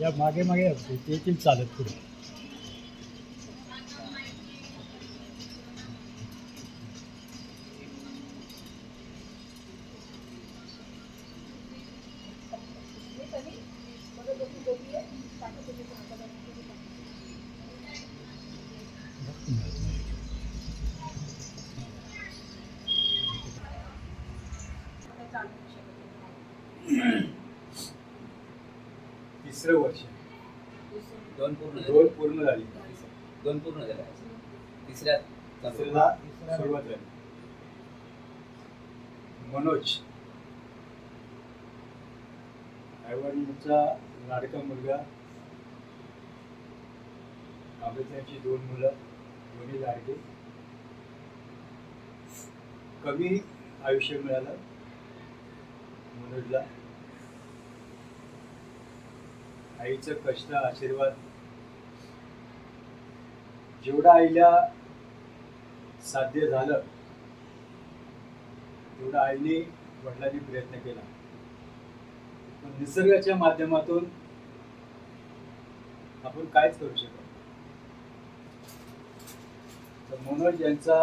या मागे मागे येतील चालत पुढे. तिसरं वर्ष, दोन पूर्ण झाली. दोन पूर्ण झाले. तिसऱ्या सुरुवात झाली. मनोज आईवडिलांचा लाडका मुलगा, त्यांची 2 मुलं, दोन्ही लाडके. कमी आयुष्य मिळालं मनोजला. आईचं कष्ट, आशीर्वाद जेवढं आईला साध्य झालं तेवढं आईने वडिलांनी प्रयत्न केला. पण निसर्गाच्या माध्यमातून आपण काहीच करू शकतो. तर मनोज यांचा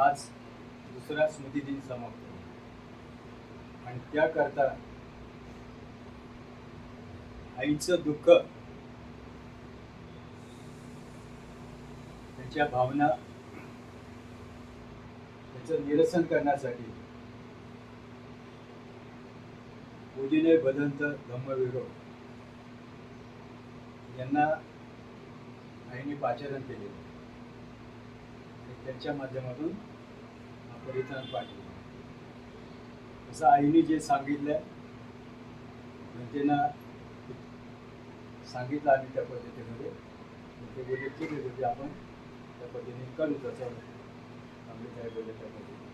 आज दुसरा स्मृती दिन समाप्त आणि त्याकरता आईचं दुःख, त्यांच्या भावना, त्याचं निरसन करण्यासाठी पूजिने भदंत धम्मवीरो यांना आईने पाचारण केले. त्यांच्या माध्यमातून हा परिधान पाठवला. असं आईने जे सांगितलं जनतेनं सांगितलं आम्ही त्या पद्धतीमध्ये. ते बोलले ठीक आहे, म्हणजे आपण त्या पद्धतीने करू. तसं आम्ही काय बोलले त्या पद्धतीने.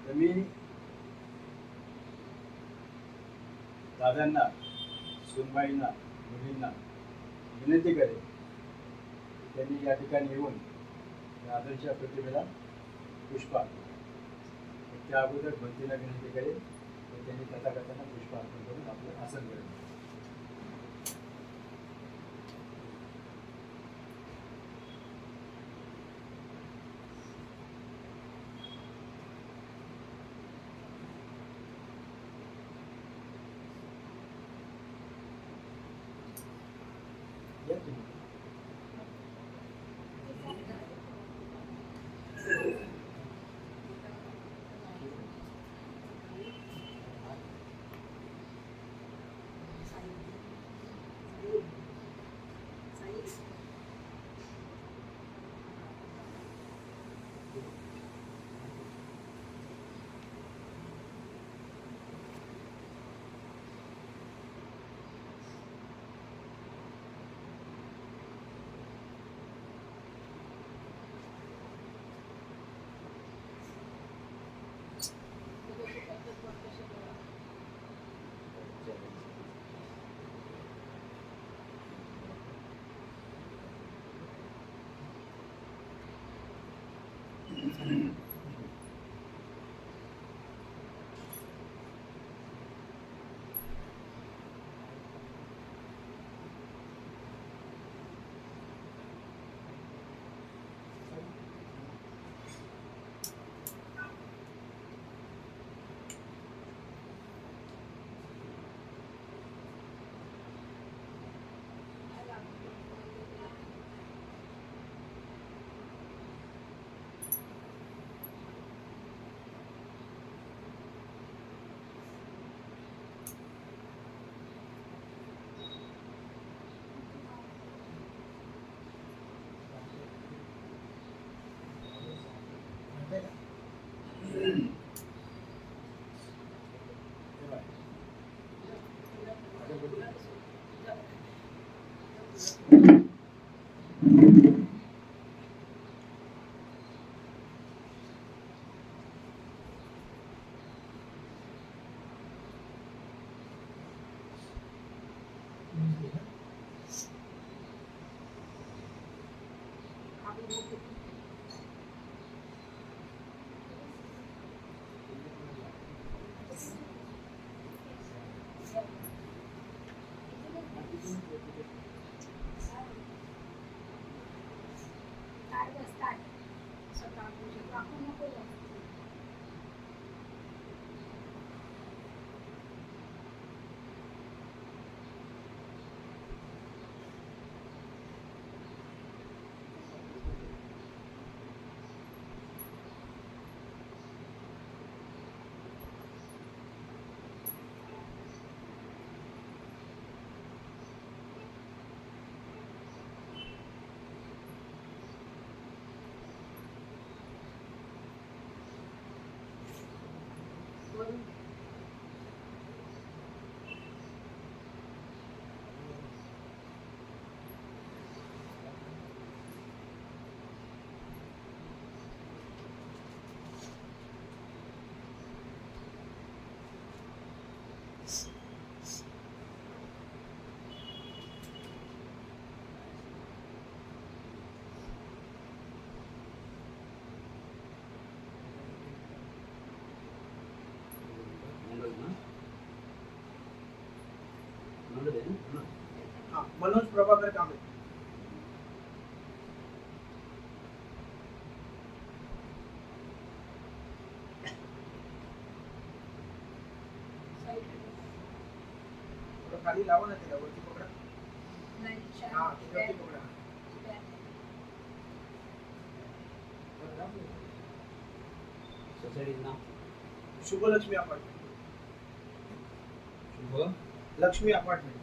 तर मी दादांना, सुनबाईंना, मुलींना विनंती करेन त्यांनी या ठिकाणी येऊन आदर्शच्या प्रतिमेला पुष्प अर्पण. त्या अगोदर भंतीला विनंती करेन तर त्यांनी कथाकथांना पुष्प अर्पण करून आपलं आसन करेल. मनोज प्रभाकर कांबळे. खाली लावा ना त्याला वरती पकडा. हा त्याच्यावरती पकडा. सोसायटीचं नाव शुभलक्ष्मी अपार्टमेंट. शुभ लक्ष्मी अपार्टमेंट.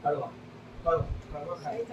कळवा कळवा खाली.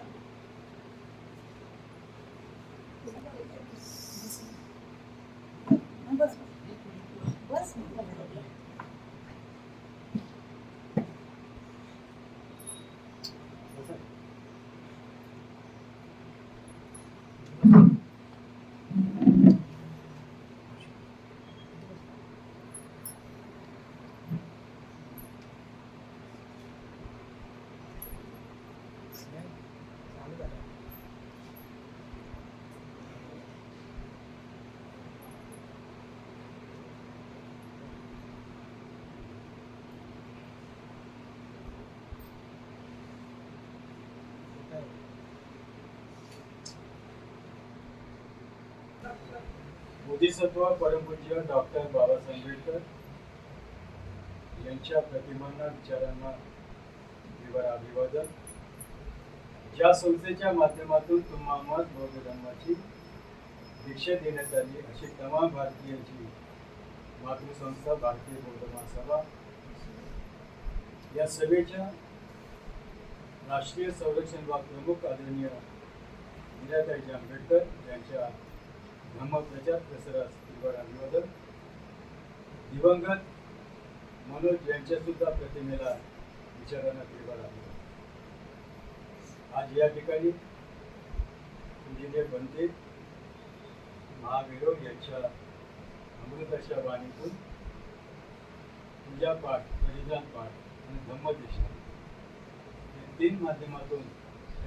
बोधिसत्व परमपूज्य डॉक्टर बाबासाहेब आंबेडकर यांच्या प्रतिमांना विचारांना अभिवादन. ज्या संस्थेच्या माध्यमातून तुम्हाला बौद्ध धर्माची दीक्षा देण्यात आली अशी तमाम भारतीयांची मातृसंस्था भारतीय बौद्ध महासभा या सभेच्या राष्ट्रीय संरक्षण विभाग प्रमुख आदरणीय मीराताई आंबेडकर यांच्या धम्मप्रचार प्रसारास तीव्र अभिवादन. दिवंगत मनोज यांच्या सुद्धा प्रतिमेला विचारांना तीव्र अभिवादन. आज या ठिकाणी पूजनीय बनते महावीरो यांच्या अमृताच्या वाणीतून पूजा पाठ, परिधान पाठ आणि धम्मदेशना या तीन माध्यमातून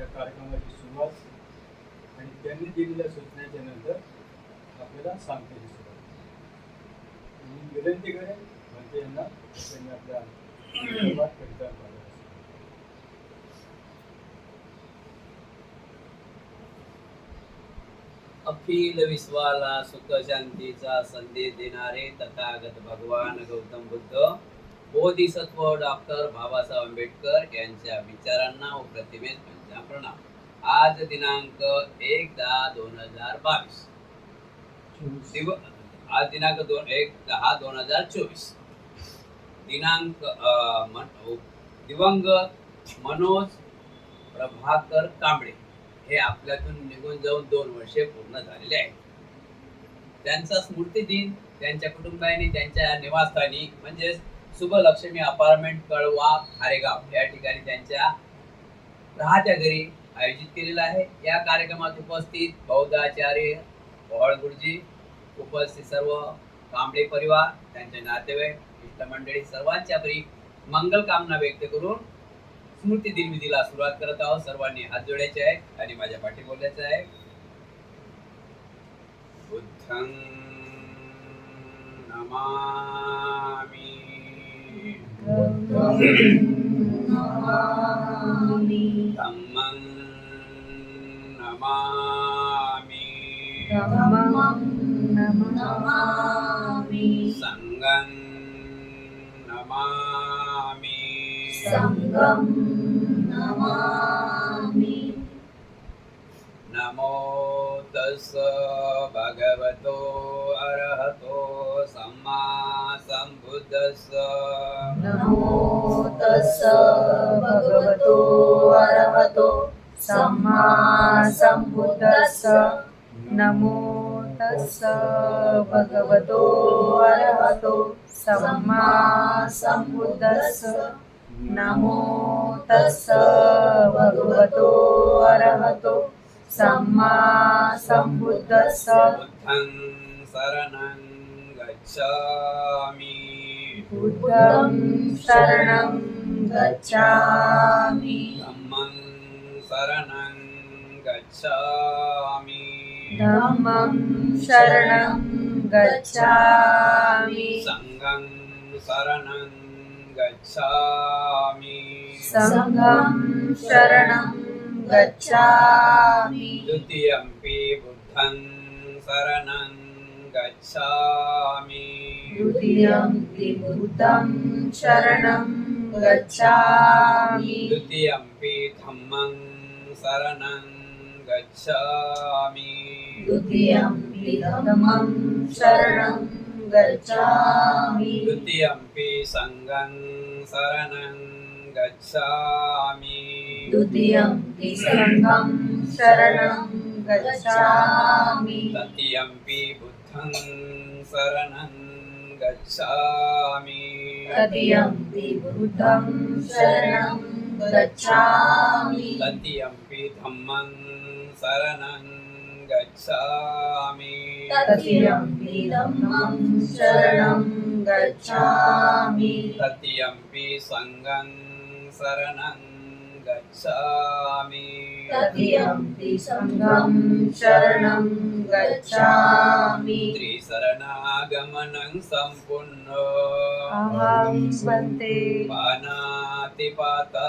या कार्यक्रमाची सुरुवात आणि त्यांनी दिलेल्या सूचनेच्या नंतर आपल्याला सांगते ही सुरुवात. मी विनंती करेन म्हणते यांना त्यांनी आपल्या परिधान पाठ अखिल विश्वाला सुख शांतीचा संदेश देणारे तथागत भगवान गौतम बुद्ध बोधिसत्व डॉक्टर बाबासाहेब आंबेडकर यांच्या विचारांना व प्रतिमेस पंचांग प्रणाम. आज दिनांक 1/10/2022 आज दिनांक 1/10/2024 दिनांक दिवंगत मनोज प्रभाकर कांबळे हे आपल्यातून निघून जाऊन 2 वर्षे पूर्ण झालेले आहेत. त्यांचा स्मृती दिन त्यांच्या कुटुंबांनी त्यांच्या निवासस्थानी म्हणजे शुभलक्ष्मी अपार्टमेंट कळवा खारेगाव या ठिकाणी त्यांच्या राहत्या घरी आयोजित केलेला आहे. या कार्यक्रमात उपस्थित बौद्धाचार्य पवाळ गुरुजी, उपस्थित सर्व कांबळे परिवार, त्यांचे नातेवाईक, मित्रमंडळी सर्वांच्या परी मंगल कामना व्यक्त करून स्मृती दिनविधीला सुरुवात करत आहोत. सर्वांनी हात जोडायचे आहे आणि माझ्या पाठी बोलायचं आहे. बुद्धं नमामि, धम्मं नमामि, संघं नमामि, नमो तस्स भगवतो अरहतो सम्मा सम्बुद्धस्स, नमो तस्स भगवतो अरहतो सम्मा सम्बुद्धस्स. नमो तस्स भगवतो अरहतो सम्मा सम्बुद्धस्स. नमो तस्स भगवतो अरहतो सम्मा सम्बुद्धस्स. बुद्धं शरणं गच्छामि, बुद्धं शरणं गच्छामि, धम्मं शरणं गच्छामि, धम्मं शरणं गच्छामि, संघं शरणं गच्छामि, संघं शरणं गच्छामि, द्वितीयम्पि बुद्धं शरणं गच्छामि, द्वितीयम्पि बुद्धं शरणं गच्छामि, द्वितीयम्पि धम्मं शरणं गच्छामि, द्वितीयम्पि धम्मं शरणं गच्छामि, द्वितीयम्पि संघं शरणं गच्छामि, द्वितीयम्पि संघं शरणं गच्छामि, तृतीयम्पि बुद्धं शरणं गच्छामि, तृतीयम्पि बुद्धं शरणं गच्छामि, तृतीयम्पि धम्मं शरणं गच्छामि, तृतीयम्पि धम्मं शरणं गच्छामि, तृतीयम्पि संघं शरणं गच्छामि, तृतीयम्पि संघं शरणं गच्छामि. त्रिशरणागमनं सम्पूर्णो अहं वन्दे पानातिपाता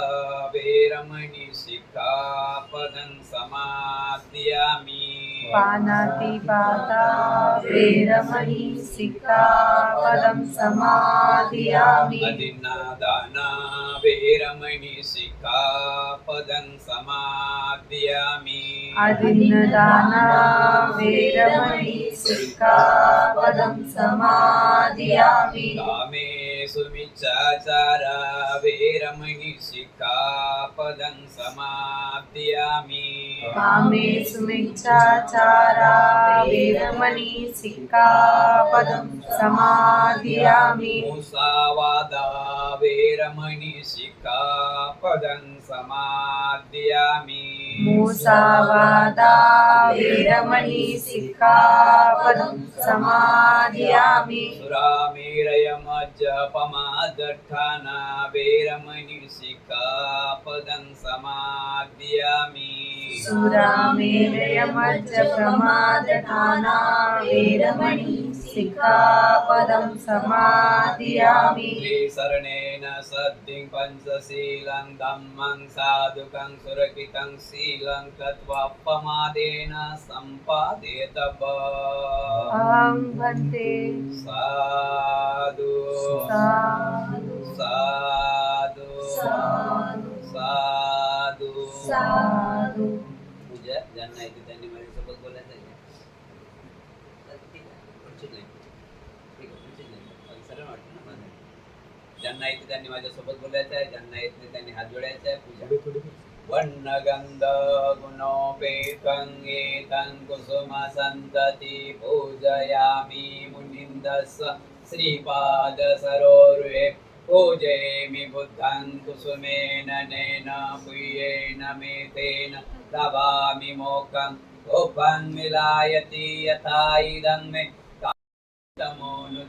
वेरमणि सिक्खापदं समादयामि, पानातिपाता वेरमणि सिक्खापदं समादयामि, अदिन्नादाना वेरमणि सिक्खापदं समादयामि, अदिन्नदाना वेरमणि सिक्खापदं समादयामि, कामेषु मिच्छाचारा वेरमणि सिक्खापदं समादयामि, कामेषु मिच्छाचारा वेरमणि सिक्खापदं समादयामि, मुसावादा वेरमणि सिक्खापदं समादयामि, मुसावादा वेरमणि सिक्खापदं समादयामि, सुरामेरयमज्जपमादट्ठाना वेरमणि सिक्खापदं समादयामि, सुरामेरयमज्जप्रमादठाना वेरमणि सिक्खापदं समादयामि, त्रिशरणेन सद्धिं पञ्चशीलं धम्मं साधुकं सुरक्षितं शीलं कृत्वापमादेन सम्पादयेतव्यम्। अहं वन्दे साधु साधु साधु साधु साधु साधु. पूजा ज्यांना येते त्यांनी माझ्यासोबत बोलायचं आहे. ठीक आहे, पुढची नाही. ठीक आहे, पुढची नाही. सरळ वाटतं ना माझं. ज्यांना येते त्यांनी माझ्यासोबत बोलायचं आहे, ज्यांना येत नाही त्यांनी हात जोडायचा आहे. पूजा वर्णगंध गुणोपेतं एतं कुसुम संतति पूजयामि मुनिन्दस्स श्रीपाद सरोरुहे पूजयामि बुद्धं कुसुमेन नेन पुय्येन मेतेन लभामि मोक्षं गोपं विलायति यथा इदं मे तमोनु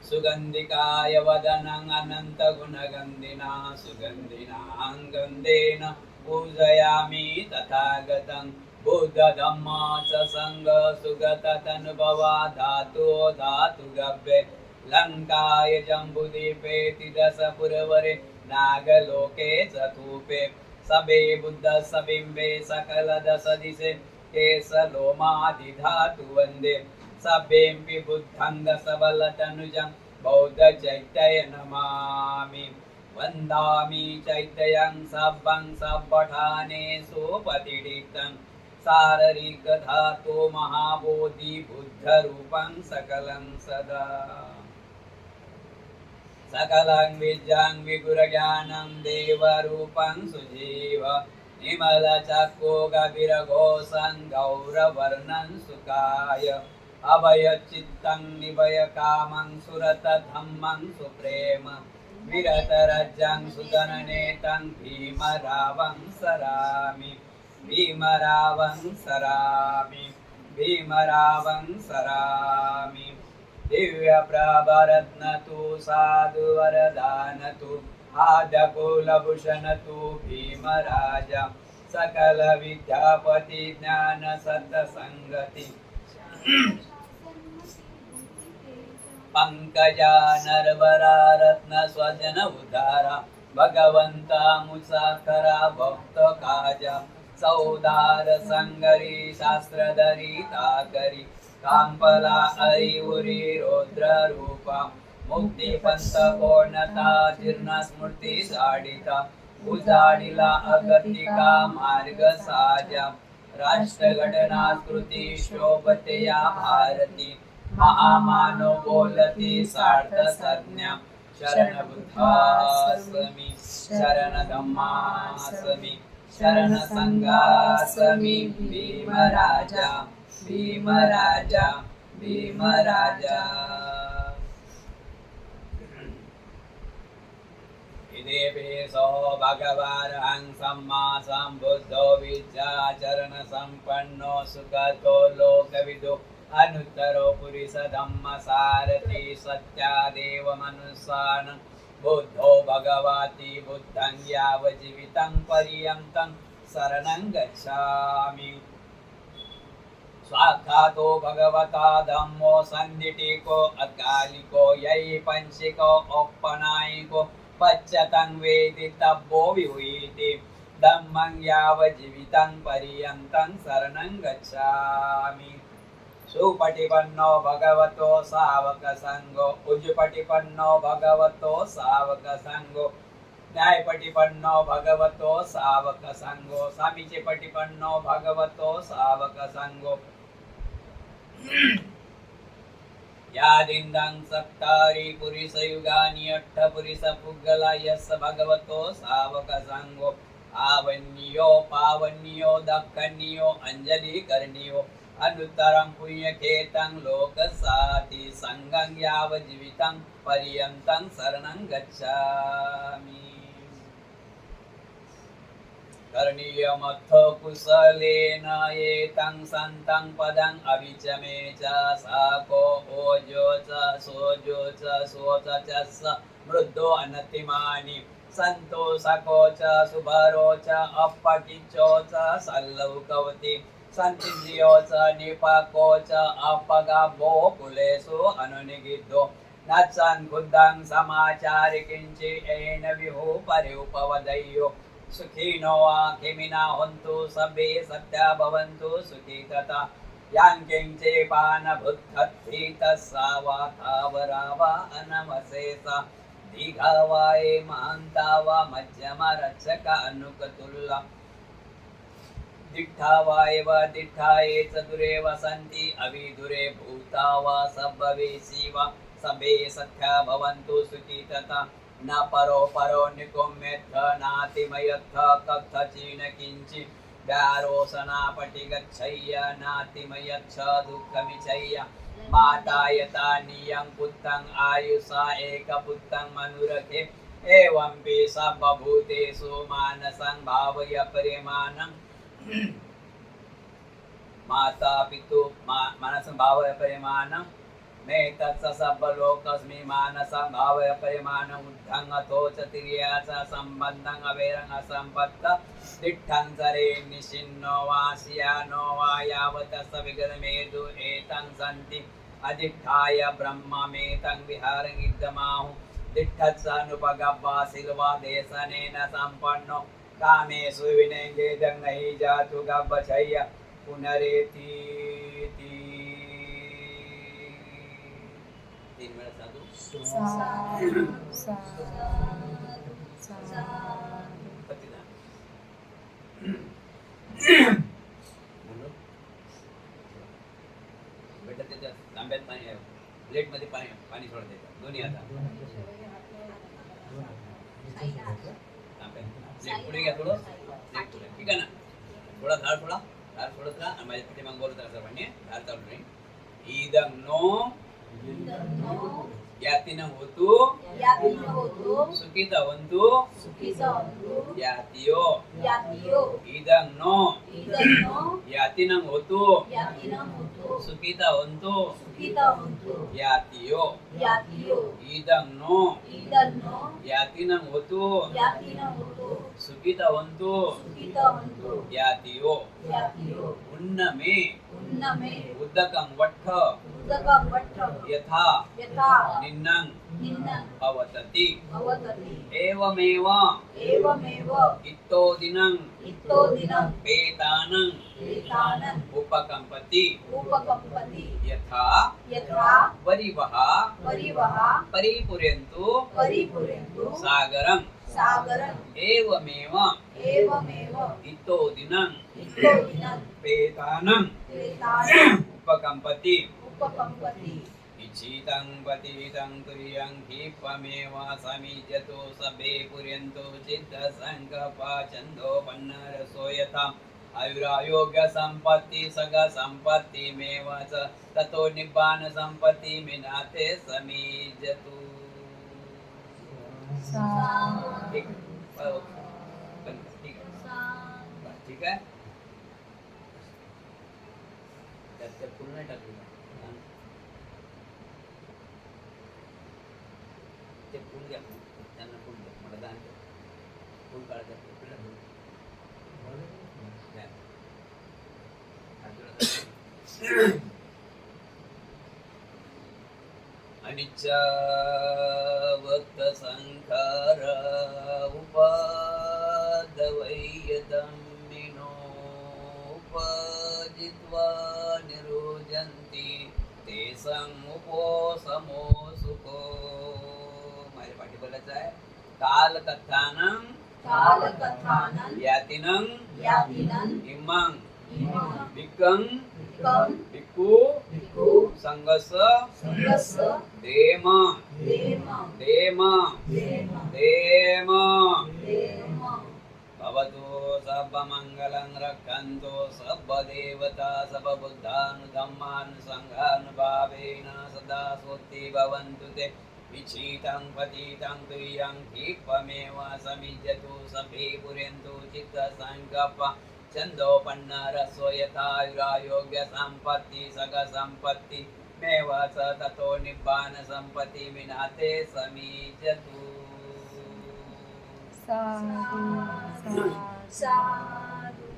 सुगन्धिकाय वदनं अनंत गुणगन्धिना सुगन्धिनां गन्धेन पूजयामि तथागतं बुद्ध धम्म च संग सुगत तनुभवा धातु धातु गव्ये लंकाय जम्बुदीपे तिदस पुरवरे नागलोके चतुपे सबे बुद्ध सबिम्बे सकल दश दिशे केसलोमादिधातु वन्दे सभेऽपि बुद्धं दशबलतनुजं बौद्ध चैत्य नमामि वन्दामि चैत्यं सब्बं सब्बठानेषु पतिडितं शारीरिक धातु महाबोधि बुद्धरूपं सकलं सदा सकलं विद्यां विगुरज्ञानं देवरूपं सुजीव निमलचक्षु गभीरघोषं गौरवर्णं सुखाय अभयचित्तं निभयकामं सुरतधम्मं सुप्रेम विरतरजं सुधननेतं भीमरावं सरामि भीमरावं सरामि भीमरावं सरामि दिव्यप्रभरत्नतु साधुवरदानतु आद्यकुलभूषणतु भीमराज सकल विद्यापति ज्ञान सत्संगति पंकजा नरवरा रत्न स्वजन उदारा भगवंता मुसाखरा भक्त काजा सौदार संगरी शास्त्रधरी ताकरी कांपला अरिउरी रौद्र रूपा मुक्ती पंथ पूर्णता जीर्ण स्मृती साडिता उजाडिला अगतिका मार्ग साजा राष्ट्रघटना कृती शोभते या भारती महामानो बोलती सार्थ संज्ञा शरण बुद्धास्मी शरण धम्मास्मी शरण संघास्मी भीमराजा भीमराजा भीमराजा देवेशो भगवान् सम्मा सम्बुद्धो विद्याचरण सम्पन्नो सुगतो लोकविदो अनुत्तरो पुरुष धम्म सारथि सत्यादेव मनुष्यान् बुद्धो भगवति बुद्धं यावज्जीवितं पर्यन्तं शरणं गच्छामि स्वाक्षातो भगवता धम्मो सन्दिटिको अकालिको यै पंचिको औपनायिको पच्यतं वेदितव्यो विहुयति धम्मं यावज्जीवितं पर्यन्तं शरणं गच्छामि सुपटिपन्नो भगवतो सावक संगो उजुपटिपन्नो भगवतो सावक संगो न्यायपटिपन्नो भगवतो सावक संगो समीचीपटिपन्नो भगवतो सावक संगो यादिन्दं सप्तारि पुरुषयुगानि अट्ठपुरुषपुग्गला यस्स भगवतो सावक संगो आवन्यो पावन्यो दक्खन्यो अंजलिकर्ण्यो अनुत्तरं पुण्यखेतं लोकसाति संगं यावज्जीवितं पर्यन्तं शरणं गच्छामि करणीयमथ कुशलेन एतं सन्तं पदं अविचमे च साको ओजो च सोजो च सोच च स मृद्धो अनतिमानि सन्तो सको च सुभरो च अपकिचो च सल्लौकवति सन्तिन्द्रियो च निपाको च अपगाभो कुलेषु अनुनिगिद्धो नत्सन् खुद्धं समाचारि किञ्चि येन विहु परिउपवदय्यो सुखिनो आखिमिना हन्तु सभे सत्या भवन्तु सुखी तथा यां किञ्चे पानभुत्थत्थि तस्सा वा थावरा वा अनमशेषा दीघा वा महान्ता वा मध्यमा रक्षक अनुकतुल्ला दिट्ठा वा एव दिट्ठा ये चतुरे वसन्ति अविदुरे भूता वा सब्बवेशी वा सभे सख्या भवन्तु सुखी तथा न परो परो निकुम्यथ नातिमयथ कथचीन किंचि व्यारोसनापटि गच्छय्य नातिमयच्छ दुःखमिचय्य मातायता नियं पुत्तं आयुषा एकपुत्तं मनुरखे एवंपि सर्वभूतेषु मानसं भावय परिमाणं माता पितु मनस भावय परिमाण मे तत्स सब लोकस्मि मानस भावय परिमाण उद्धंग तोच तिर्याचा संबंधं अवेरंग संपत्त दिठ्ठं सरे निशिन्नो वासियानो वा यावत सविगरमेदु एतं सन्ति अधिष्ठाय ब्रह्ममेतं विहारगिद्धमाहु दिठ्ठत्सानुपगब्बा सिल्वा देशनेन संपन्नो कामेषु विनेङ्गेदं नहि जातु गब्बचय्य पुनरेति तीन वेळा साधू पतिदान बोलो बेटा त्याच्या तांब्यात पाणी आहे प्लेट मध्ये पाणी सोडत त्याच्यात दोन्ही हातात तांब्यात पुढे घ्या थोडं ठीक आहे ना थोडा धार सोडत राहा आणि माझ्या तिथे मग बोलत राहा सर्वांनी धार चालू राहील इदं नो यातिनं होतु सुखितवन्तु यातियो इदं नो यातिनं होतु सुखितवन्तु यातियो इदं नो यातिनं होतु सुखितवन्तु यातियो उन्नमे उदकं वट्ठ यथा निन्नं भवतति एवमेव इत्तो दिनं पेतानं उपकम्पति यथा वरिवः परिपूरयन्तु सागरं एवमेव इत्तो दिनं पेतानं उपकम्पति इच्छितं पतितं तुर्यं क्षिप्पमेव समीज्यतो सबे पुर्यन्तो चित्तसङ्कपा छन्दोपन्नरसो यथा आयुरायोग्य संपत्ति सग संपत्तिमेव च ततो निब्बान संपत्ति मिनाते समीज्यतु ठीक है त्यात फुल नाही टाकली ते फुल घ्या त्यांना फुल द्या मला दान फुल काढायचं अनिच्चावक्त संखार उपादवैयदम्मिनो उपजित्वा निरोजन्ति ते समुपो समो सुखो माझ्या पाठी बोलायचं आहे कालकथानं यातिनं इमं भिक्खं भिक्खु संगस देम भवतु सर्वमङ्गलं रक्षन्तु सर्वदेवता सर्वबुद्धानुधम्मानुसङ्घानुभावेन सदा स्वस्ति भवन्तु ते विचितं पतितं तुर्यं क्षिप्पमेव समीज्यतु सभे पुर्यन्तु चित्तसङ्कल्प छन्दोपन्नरसो यथायुरायोग्य सम्पत्ति सग सम्पत्ति मेव च ततो निब्बान सम्पत्ति विनाते समीज्यतु साधु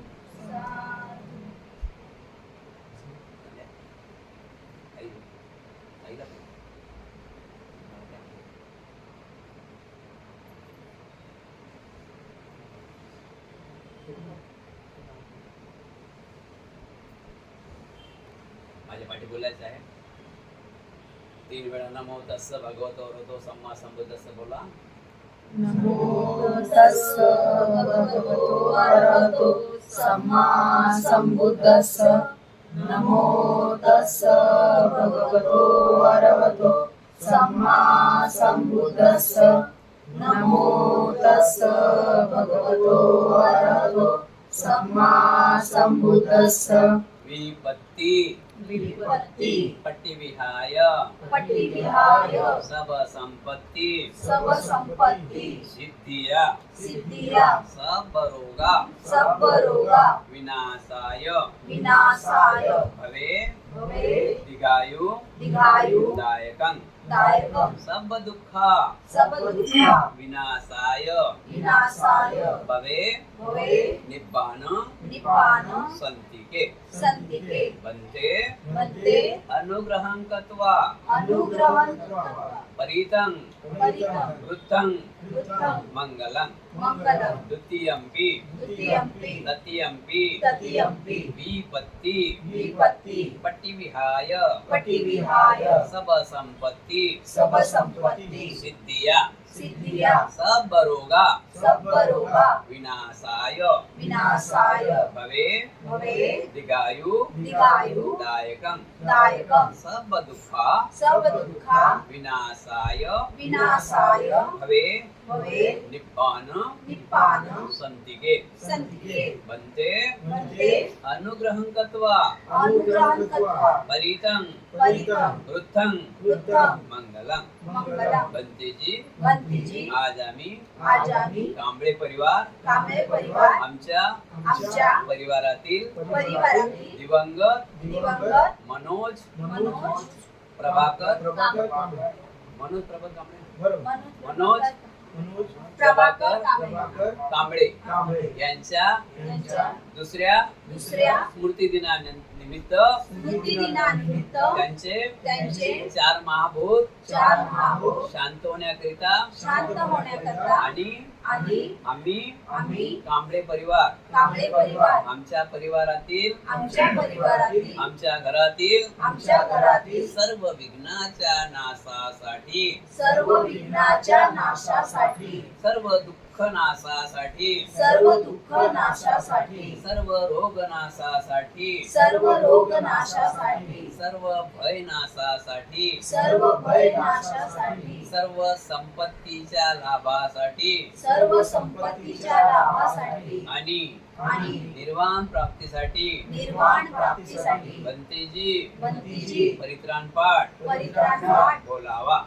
माझ्या पाठी बोलायचं आहे 3 वेळा नमो तस्स भगवतो रतो सम्मा संबुद्धस्स बोला नमो तस्स भगवतो अरहतो सम्मा संबुद्धस्स नमो तस्स भगवतो अरहतो सम्मा संबुद्धस्स नमो तस्स भगवतो अरहतो सम्मा संबुद्धस्स विपत्ति विपत्ति पट्टिविहाय पट्टिविहाय सब संपत्ति सब संपत्ति सिद्धिया सिद्धिया सब रोगा सब रोगा विनाशाय विनाशाय भवे भवे दीर्घायु दीर्घायु दायकं दायकं सब दुःख सब दुःख विनाशाय विनाशाय भवे भवे निब्बान निब्बान संतिके संतिके बन्ते मध्ये अनुग्रहं कृत्वा अनुग्रहं परितं परितं वृद्धं वृद्धं मंगलं मंगलं द्वितीयंपि द्वितीयंपि तृतीयंपि तृतीयंपि विपत्ति विपत्ति पट्टिविहाय पट्टिविहाय सब संपत्ति सब संपत्ति सिद्धिया सिद्धिया सब रोगा सब रोगा विनाशाय विनाशाय भवे भवे दीर्घायु दीर्घायु दायकं दायकं सब दुःख सब दुःख विनाशाय विनाशाय भवे भवे निब्बान निप्पान संतिके संतिके बन्ते मध्ये अनुग्रहं कृत्वा अनुग्रहं कृत्वा परितं परितं वृद्धं वृद्धं मंगलं मंगलं बंते जी बंती जी आज आम्ही कांबळे परिवार कांबळे परिवार आमच्या परिवारातील परिवारातील दिवंगत मनोज प्रभाकर कांबळे मनोज प्रभाकर कांबळे मनोज प्रभाकर कांबळे कांबळे यांच्या यांच्या दुसऱ्या स्मृती दिनानिमित्त दिनानिमित्त त्यांचे चार महाभूत शांत होण्याकरिता आणि आम्ही कांबळे परिवार आमच्या परिवारातील आमच्या घरातील सर्व विघ्नाच्या नाशासाठी सर्व दुःख नाशासाठी सर्व रोग नाशासाठी सर्व भय नाशासाठी सर्व संपत्तीच्या लाभासाठी आणि निर्वाण प्राप्तीसाठी बंतेजी परित्राण पाठ बोलावा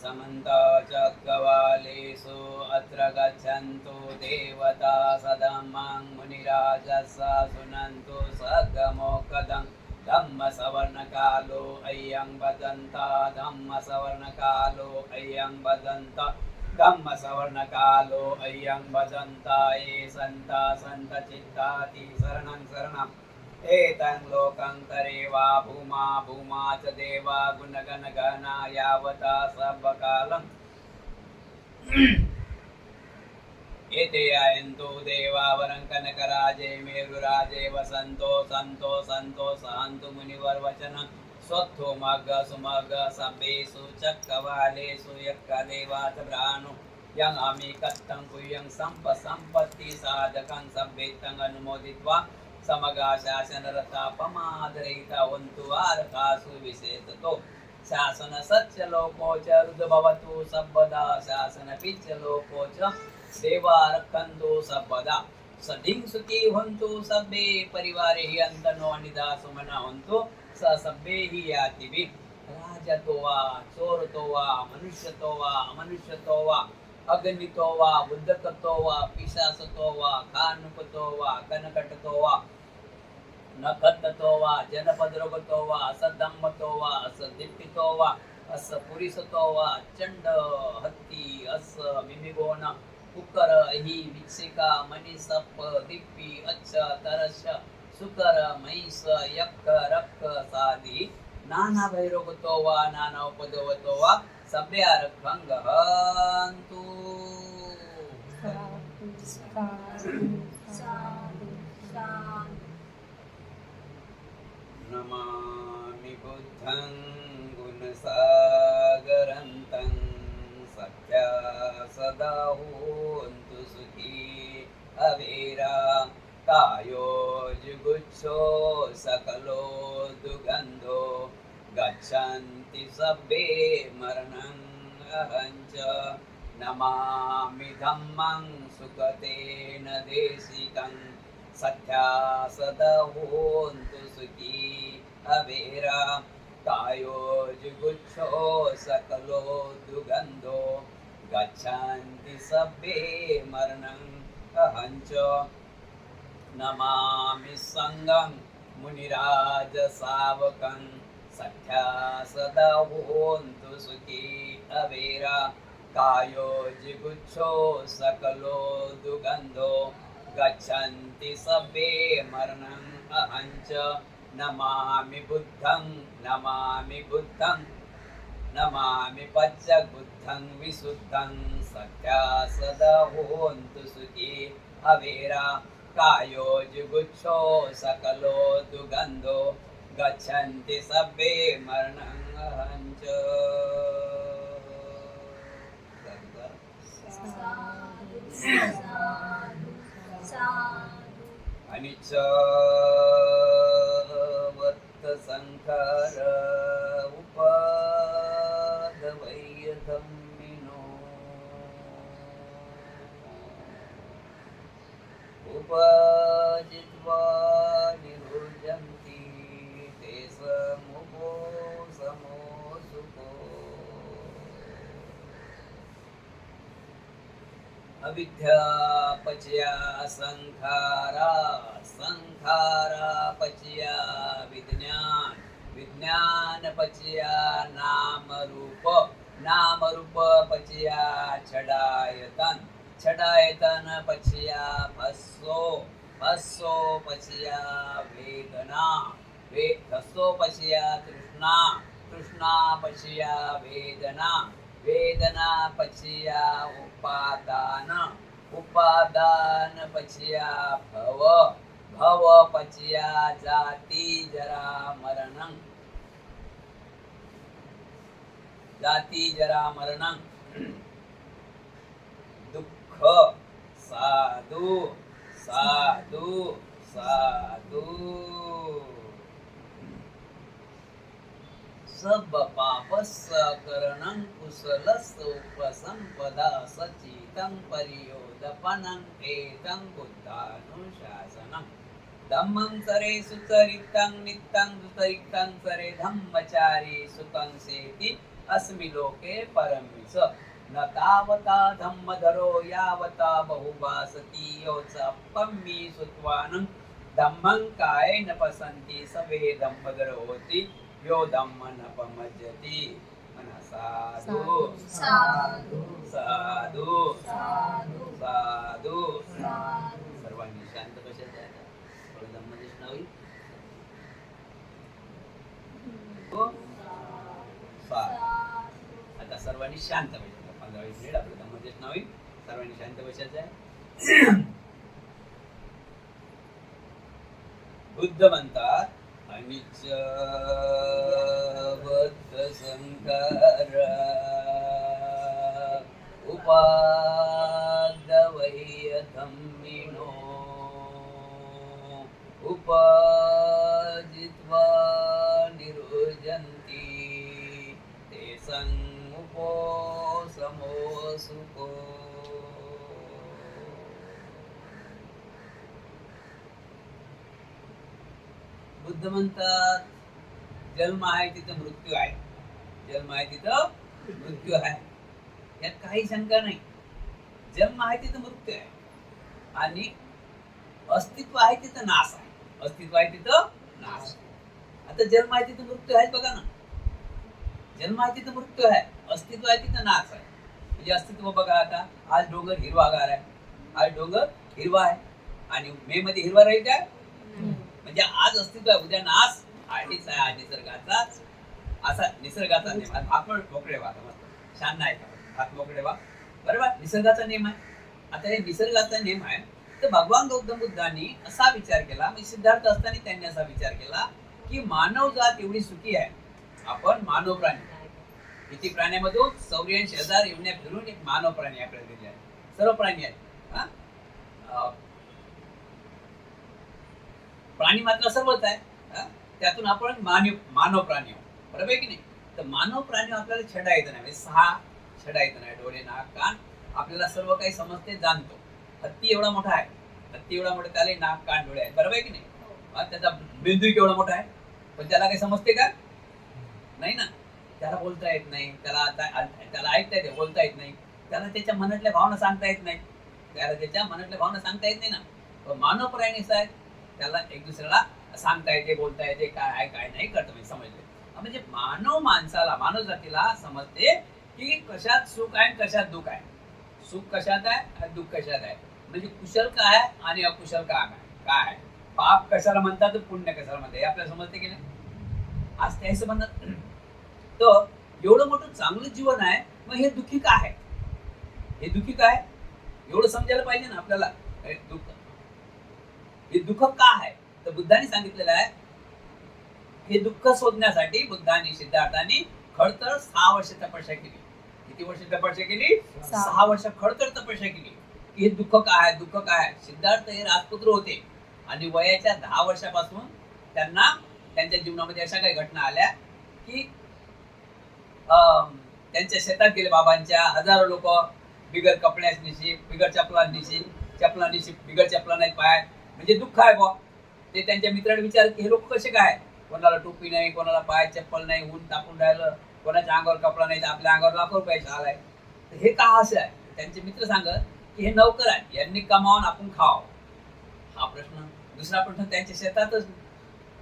समन्त चक्रवालेषु अत्र गच्छन्तु देवता सदमं मुनिराजसा शृण्वन्तु सद्गमोक्तं धम्मसवर्णकालो अयं वदन्ता धम्मसवर्णकालो अयं वदन्त धम्मसवर्णकालो अयं वदन्ता ये सन्ता सन्तचित्ताति शरणं एतं लोकं तरेवा भूमा च देवा गुणगणगणा यावता सर्वकालम् एते आयन्तो देवा वरं कनकराजे मेरुराजे वसन्तो सन्तो सहन्तु मुनिवर्वचनं स्वत्थो मग्ग सुमग्ग सभ्येषु चक्रवालेषु यक्कदेवाच ब्राह्मणो यं अमिकत्तं कुयं सम्पत्ति साधकं सभ्येतं अनुमोदित्वा समगा शासनरता पमादरहिता वन्तु आरकासु विशेषतो शासन सत्य लोको च रुद्भवतु सर्वदा शासन पिच्च लोको च देवा रक्षन्तु सर्वदा सदिं सुखी हन्तु सभ्ये परिवारे हि अन्तनो अनिदा सुमना हन्तु स सभ्ये हि यातिभि राजतो वा चोरतो वा मनुष्यतो वा अमनुष्यतो वा अगणितो वा बुद्धकतो वा पिशासतो वा कानुकतो वा कनकटतो वा नखततो वा जनपदरोगतो वा असदम्मतो वा असदिप्पितो वा असपुरिसतो वा चंड हत्ती अस मिमिगोन कुकर हि विक्षिका मणिसप दिप्पी अच्छ तरश सुकर महिष यक्क रक्क साधी नाना भैरोगतो वा नाना उपदवतो वा सभ्या रखंग हंतु नमामि बुद्धं गुणसागरन्तं सत्या सदा होन्तु सुखी अवेरा कायो जुगुच्छो सकलो दुगन्धो गच्छन्ति सभ्ये मरणं अहञ्च नमामि धम्मं सुखतेन देशिकं सत्या सदा होन्तु सुखी अवेरा कायो जुगुच्छो सकलो दुगंधो गच्छन्ति सभ्ये मरणं अहंच नमामि संगं मुनिराज सावकं सत्या सदा होन्तु सुखी अवेरा कायो जिगुच्छो सकलो दुगंधो गच्छन्ति सभ्ये मरणं अहंच नमामि बुद्धं नमामि पच्चबुद्धं विशुद्धं सत्या सदा होन्तु सुखी अवेरा कायो जुगुच्छो सकलो दुगंधो गच्छन्ति सभ्ये मरणं अहंच अनिच वत्त संखार उपादवय धम्मिनो उपजित्वा निरुजन्ति ते समुपो समो सुखो अविद्या पचया संखारा पचया विज्ञान पचया नाम रूप पचया छडायतन पचया भस्सो पचया वेदना भस्सो पचया तृष्णा पचया वेदना पचया उपादान पचया भव पचया जाति जरा मरणं दुःख साधु सब पापस्करणं कुशलस्य उपसंपदा सचितं परियोदपनं एतं बुद्धानुशासनं धम्मं सरे सुचरितं नित्यं सुचरितं सरे धम्मचारी सुतं सेति अस्मि लोके परमिष न तावता धम्मधरो यावता बहुभासति योत्सप्पम्मि सुत्वानं धम्मं कायेन पसन्ति सवे धम्मधरो होति यो धम्म न पमज्जति साधु सर्वांनी शांत बसायचं आहे. थोडं धम्मदेशन होईल. आता सर्वांनी शांत बसायचं. 15-20 मिनिट आपलं धम्मदेशन होईल. सर्वांनी शांत बसायचं आहे. बुद्ध म्हणतात अनिच बद्ध संकार उपादवय धम्मिनो उपजित्वा निरुजन्ति ते समुपो समो सुखो. बुद्ध म्हणतात जन्म आहे तिथं मृत्यू आहे. जन्म आहे तिथं मृत्यू आहे, यात काही शंका नाही. जन्म आहे तिथं मृत्यू आहे आणि अस्तित्व आहे तिथं नाश आहे. अस्तित्व आहे तिथं नाश. आता जन्म आहे तिथं मृत्यू आहे बघा ना. जन्म आहे तिथं मृत्यू आहे, अस्तित्व आहे तिथं नाश आहे. म्हणजे अस्तित्व बघा, आता आज डोंगर हिरवागार आहे, आज डोंगर हिरवा आहे आणि मे मध्ये हिरवा राहील काय? म्हणजे आज अस्तित्व आहे, उद्या नाश आहेच आहे. निसर्गाचाच असा निसर्गाचा नेम. हात मोकळे व्हा, मस्त शांत आहे का? हात मोकळे व्हा, बरोबर. निसर्गाचा नेम आहे. आता हे निसर्गाचा नेम आहे तर भगवान गौतम बुद्धांनी असा विचार केला, म्हणजे सिद्धार्थ असताना त्यांनी असा विचार केला की मानव जात एवढी सुखी आहे. आपण मानव प्राणी, किती प्राण्यामधून 84,000 एवढ्या फिरून एक मानव प्राणी आपल्याला दिले आहे. सर्व प्राणी आहेत, प्राणी मात्र सर्वच आहे. त्यातून आपण मानव प्राणी आहोत, बरोबर आहे की नाही? तर मानव प्राणी आपल्याला छडा येत नाही, म्हणजे 6 छडा येत नाही. डोळे, नाक, कान, आपल्याला सर्व काही समजते, जाणतो. हत्ती एवढा मोठा आहे हत्ती एवढा मोठा, त्याला नाक कान डोळे आहेत, बरोबर आहे की नाही? त्याचा मेंदू केवढा मोठा आहे, पण त्याला काही समजते का? नाही ना. त्याला बोलता येत नाही, त्याला ऐकता येते, बोलता येत नाही, त्याला त्याच्या मनातल्या भावना सांगता येत नाही, ना. पण मानव प्राणी आहे, त्याला एक दुसऱ्याला सांगता येते, बोलता येते, काय आहे काय नाही करतो, म्हणजे समजते. म्हणजे मानव जातीला समजते की कशात सुख आहे कशात दुःख आहे, सुख कशात आहे आणि दुःख कशात आहे, म्हणजे कुशल काय आहे आणि अकुशल काय आहे, पाप कशाला म्हणतात पुण्य कशाला म्हणतात, हे आपल्याला समजते की नाही? आज त्याच म्हणत तर एवढं मोठं चांगलं जीवन आहे, मग हे दुःखी काय आहे, एवढं समजायला पाहिजे ना आपल्याला. हे दुःख का आहे, तर बुद्धाने सांगितलेलं आहे, हे दुःख शोधण्यासाठी बुद्धाने सिद्धार्थाने खडतर 6 वर्ष तपस्या केली. किती वर्ष तपस्या केली? 6 वर्ष खडतर तपस्या केली की हे दुःख काय आहे. सिद्धार्थ हे राजपुत्र होते आणि वयाच्या 10 वर्षापासून त्यांना त्यांच्या जीवनामध्ये अशा काही घटना आल्या की त्यांच्या शेतात गेले बाबांच्या, हजारो लोक बिगर कपड्यानिशी, बिगर चपलांनिशी, बिगर चपला नाही पाय, म्हणजे दुःख आहे बुवा. ते त्यांच्या मित्राने विचारलं की हे लोक कसे काय, कोणाला टोपी नाही, कोणाला पाय चप्पल नाही, ऊन तापून राहिलं, कोणाच्या अंगावर कपडा नाही, तर आपल्या अंगावर लाखो रुपये आलाय, तर हे का असं आहे? त्यांचे मित्र सांगत की हे नौकर आहे, यांनी कमावून आपण खाव. हा प्रश्न. दुसरा प्रश्न, त्यांच्या शेतातच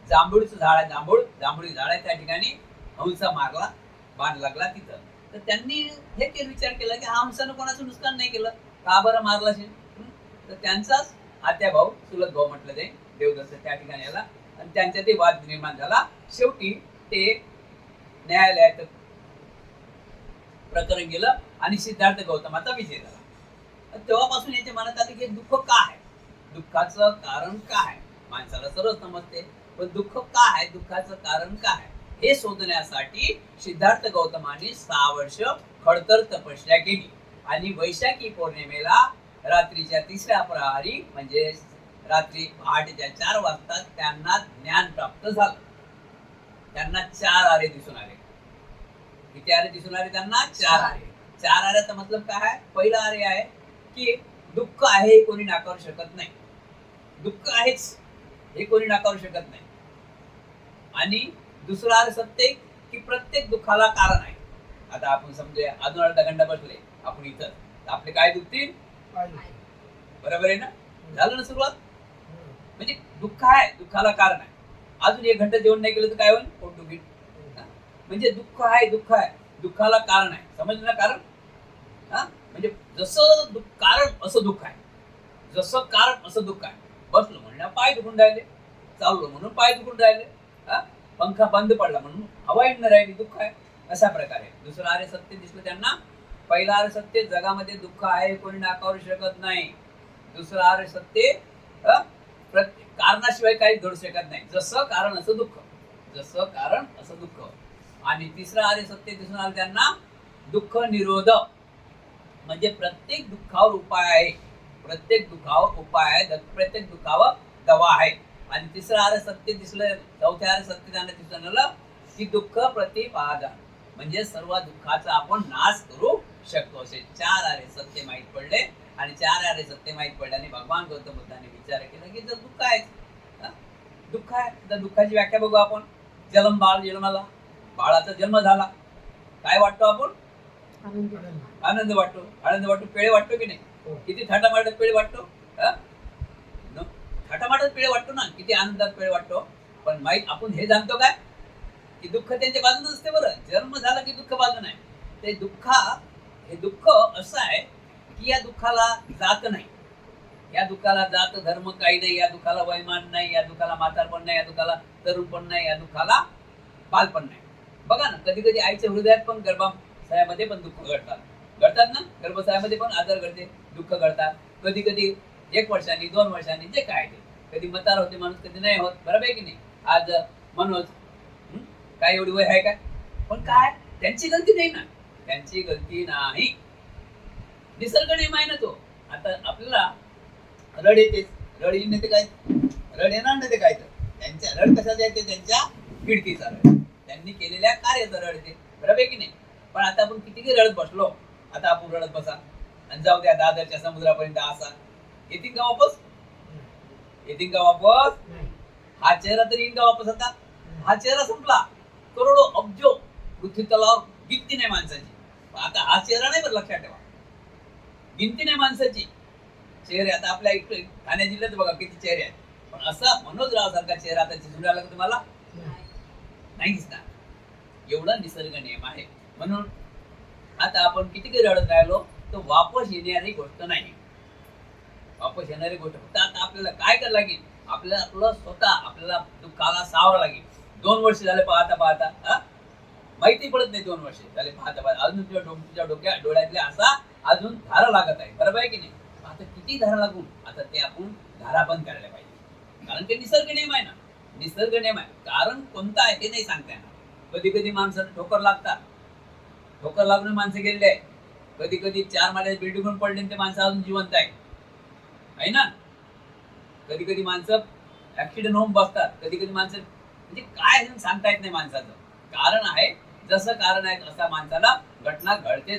जांभूळचं झाड आहे, जांभूळी झाड आहे, त्या ठिकाणी हंसा मारला, बाण लागला तिथं. तर त्यांनी हे विचार केला की हा हंसानं कोणाचं नुकसान नाही केलं, का बरं मारला असेल? तर त्यांचाच आत्या भाऊ, चुलत भाऊ म्हटलं ते देवदत्त, त्या ठिकाणी आला आणि त्यांच्या ते वाद निर्माण झाला. शेवटी ते न्यायालयात प्रकरण गेलं आणि सिद्धार्थ गौतमाचा विजय झाला. तेव्हापासून याच्या मनात आलं की दुःख का आहे, दुःखाचं कारण काय आहे, माणसाला सर्व समजते, पण दुःख का आहे, दुःखाचं कारण काय आहे, हे शोधण्यासाठी सिद्धार्थ गौतमाने 6 वर्ष खडतर तपस्या केली आणि वैशाखी पौर्णिमेला रात्रीच्या 3ऱ्या प्रहरी, म्हणजे रात्री 8:04 वाजता त्यांना ज्ञान प्राप्त झालं. त्यांना 4 आरे दिसून आले. किती आरे दिसून आले त्यांना? 4 आरे. 4 आऱ्याचा मतलब काय आहे? पहिला आरे आहे की दुःख आहे हे कोणी नाकारू शकत नाही, दुःख आहेच हे कोणी नाकारू शकत नाही. आणि दुसरा आरे सत्य की प्रत्येक दुःखाला कारण आहे. आता आपण समजूया, अजून अर्धा घंटा बसले आपण इथं, आपले काय दुखतील? बरोबर आहे ना? झालं ना सुरुवात? म्हणजे दुःख आहे, दुःखाला कारण आहे. अजून 1 घंटा जेवण नाही केलं तर काय होईल? पोट दुखील. म्हणजे दुःख आहे, दुःखाला कारण आहे. समजलं ना? कारण म्हणजे जसं कारण असं दुःख आहे, जसं कारण असं दुःख आहे. बसलो म्हणून पाय दुखून राहिले, चाललो म्हणून पाय दुखून राहिले, पंखा बंद पडला म्हणून हवा येऊन राहिली, दुःख आहे. अशा प्रकारे दुसरं आर्य सत्य दिसलं त्यांना. पहिला आर्य सत्य, जगामध्ये दुःख आहे कोणी नाकारू शकत नाही. दुसरं आर्य सत्य, कारणाशिवाय काही घडू शकत नाही, जसं कारण असं दुःख, जसं कारण असं दुःख. आणि तिसरं आर्य सत्य दिसून आलं त्यांना, दुःख निरोध, म्हणजे प्रत्येक दुःखावर उपाय आहे, प्रत्येक दुःखावर उपाय आहे, प्रत्येक दुःखावर दवा आहे. आणि तिसरं आर्य सत्य दिसलं, चौथ्या आर्य सत्य त्यांना दिसून आलं की दुःख प्रतिपादन, म्हणजे सर्व दुःखाचा आपण नाश करू शकतो. असे 4 आर्य सत्य माहीत पडले. आणि 4 आर्य सत्य माहीत पडल्याने भगवान गौतम बुद्धाने विचार केला की जर दुःख आहे, दुःख आहे तर दुःखाची व्याख्या बघू आपण. बाळ जन्माला, बाळाचा जन्म झाला, काय वाटतो आपण? आनंद वाटतो. आनंद वाटतो, पेळे वाटतो की नाही? किती थाटामाटात पेळे वाटतो, थाटामाटात पेळे वाटतो ना, किती आनंदात पेळे वाटतो. पण माहीत आपण हे जाणतो काय की दुःख त्यांच्या बाजून असते. बरं, जन्म झाला की दुःख बाजून आहे. ते हे दुःख असं आहे की या दुःखाला जात नाही, या दुःखाला जात धर्म काही नाही, या दुःखाला वैमान नाही, या दुःखाला म्हातारपण नाही, या दुःखाला तरुणपण नाही, या दुःखाला बालपण नाही. बघा ना, कधी कधी आईच्या हृदयात पण गर्भाशयामध्ये पण दुःख घडतात ना, गर्भशयामध्ये पण आजार घडते, दुःख घडतात. कधी कधी 1 वर्षांनी 2 वर्षांनी जे काय ते, कधी म्हातार होते माणूस, कधी नाही होत, बरोबर आहे की नाही? आज मनोज काय एवढी वय आहे काय, पण काय त्यांची गलती नाही ना, त्यांची गलती नाही, निसर्ग नियम आहे ना तो. आता आपल्याला रड येतेच, रड येते काय, रड येणार नाही ते काय, तर त्यांच्या रड कशाचा येते? त्यांच्या खिडकीचा रड, त्यांनी केलेल्या कार्याचा रड येते, बरोबर आहे की नाही? पण आता आपण किती रडत बसलो, आता आपण रडत बसा आणि जाऊ द्या दादरच्या समुद्रापर्यंत, असा येतील का वापस? येतील का वापस? नाही. हा चेहरा तरी येईल का वापस? आता हा चेहरा संपला. करोडो अब्जो पृथ्वी तलावर गिनती नाही माणसाची. आता हा चेहरा नाही, बरं लक्षात ठेवा, गिनती नाही माणसाची. चेहरे आता आपल्या इकडे ठाणे जिल्ह्यात बघा किती चेहरे आहेत, पण असा मनोजराव सारखा चेहरा आता दिसून राहिला का तुम्हाला? नाही दिसणार. एवढा निसर्ग नियम आहे. म्हणून आता आपण किती रडत राहिलो तर वापस येणारी गोष्ट नाही. वापस येणारी गोष्ट फक्त आता आपल्याला काय करायला लागेल? आपल्याला आपलं स्वतः आपल्याला दुःखाला सावरा लागेल. 2 वर्ष झाले पाहता पाहता, माहिती पडत नाही. 2 वर्ष झाले पाहता पाहता अजून तुझ्या डोळ्यातल्या असा अजून धारा लागत आहे. बरोबर आहे की नाही? आता किती धारा लागून आता ते आपण धारा बंद करायला पाहिजे. कारण ते निसर्ग नियम आहे ना. निसर्ग नियम आहे. कारण कोणता आहे ते नाही सांगता येणार. कधी कधी माणसाला ठोकर लागतात. ठोकर लागून माणसं गेलेले आहे. कधी कधी 4 माळ्याच्या बिल्डिंगून पडले ते माणसं अजून जिवंत आहे ना. कधी कधी माणसं ऍक्सिडेंट होऊन बसतात. कधी कधी माणसं म्हणजे काय सांगता येत नाही माणसाचं. कारण आहे, जसं कारण आहे तसा माणसाला घटना घडते.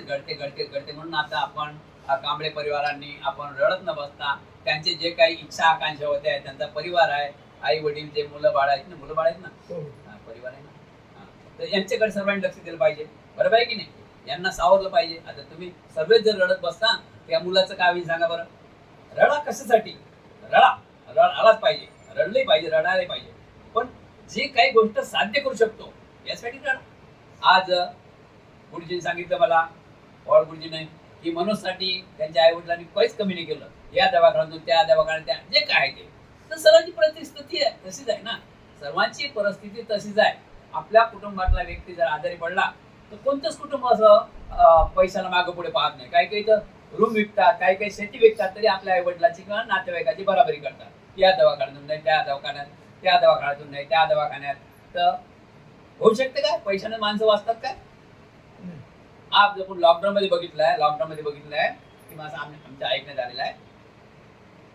म्हणून आता आपण कांबळे परिवारांनी आपण रडत न बसता त्यांचे जे काही इच्छा आकांक्षा होत्या, त्यांचा परिवार आहे, आई वडील, जे मुलं बाळ आहेत ना, परिवार आहे ना, तर यांच्याकडे सर्वांनी लक्ष दिलं पाहिजे. बरोबर आहे की नाही? यांना सावरलं पाहिजे. आता तुम्ही सर्वच जर रडत बसता त्या मुलाचं काय होईल सांगा बरं? रडा कशासाठी? रडायलाच पाहिजे, रडले पाहिजे, रडायला पाहिजे. पण जे काही गोष्ट साध्य करू शकतो यासाठी रडा. आज गुरुजींनी सांगितलं मला, पवार गुरुजीने, की मनोजसाठी त्यांच्या आई वडिलांनी काहीच कमी नाही केलं. या दवाखान्यातून त्या दवाखान्यात जे काय आहे ते, तर सर्वांची परिस्थिती आहे तशीच आहे ना. सर्वांची परिस्थिती तशीच आहे. आपल्या कुटुंबातला व्यक्ती जर आजारी पडला तर कोणतंच कुटुंब असं पैशाला मागं पुढे पाहत नाही. काही काही तर रूम विकतात, काही काही शेती विकतात, तरी आपल्या आई वडिलांची किंवा नातेवाईकाची बराबरी करतात. या दवाखान्यातून नाही त्या दवाखान्यात, त्या दवाखान्यातून नाही त्या दवाखान्यात. तर होऊ शकते काय? पैशाने माणसं वाचतात काय? आप जर लॉकडाऊन मध्ये बघितलंय की माझं आमच्या ऐकण्यात आलेलं आहे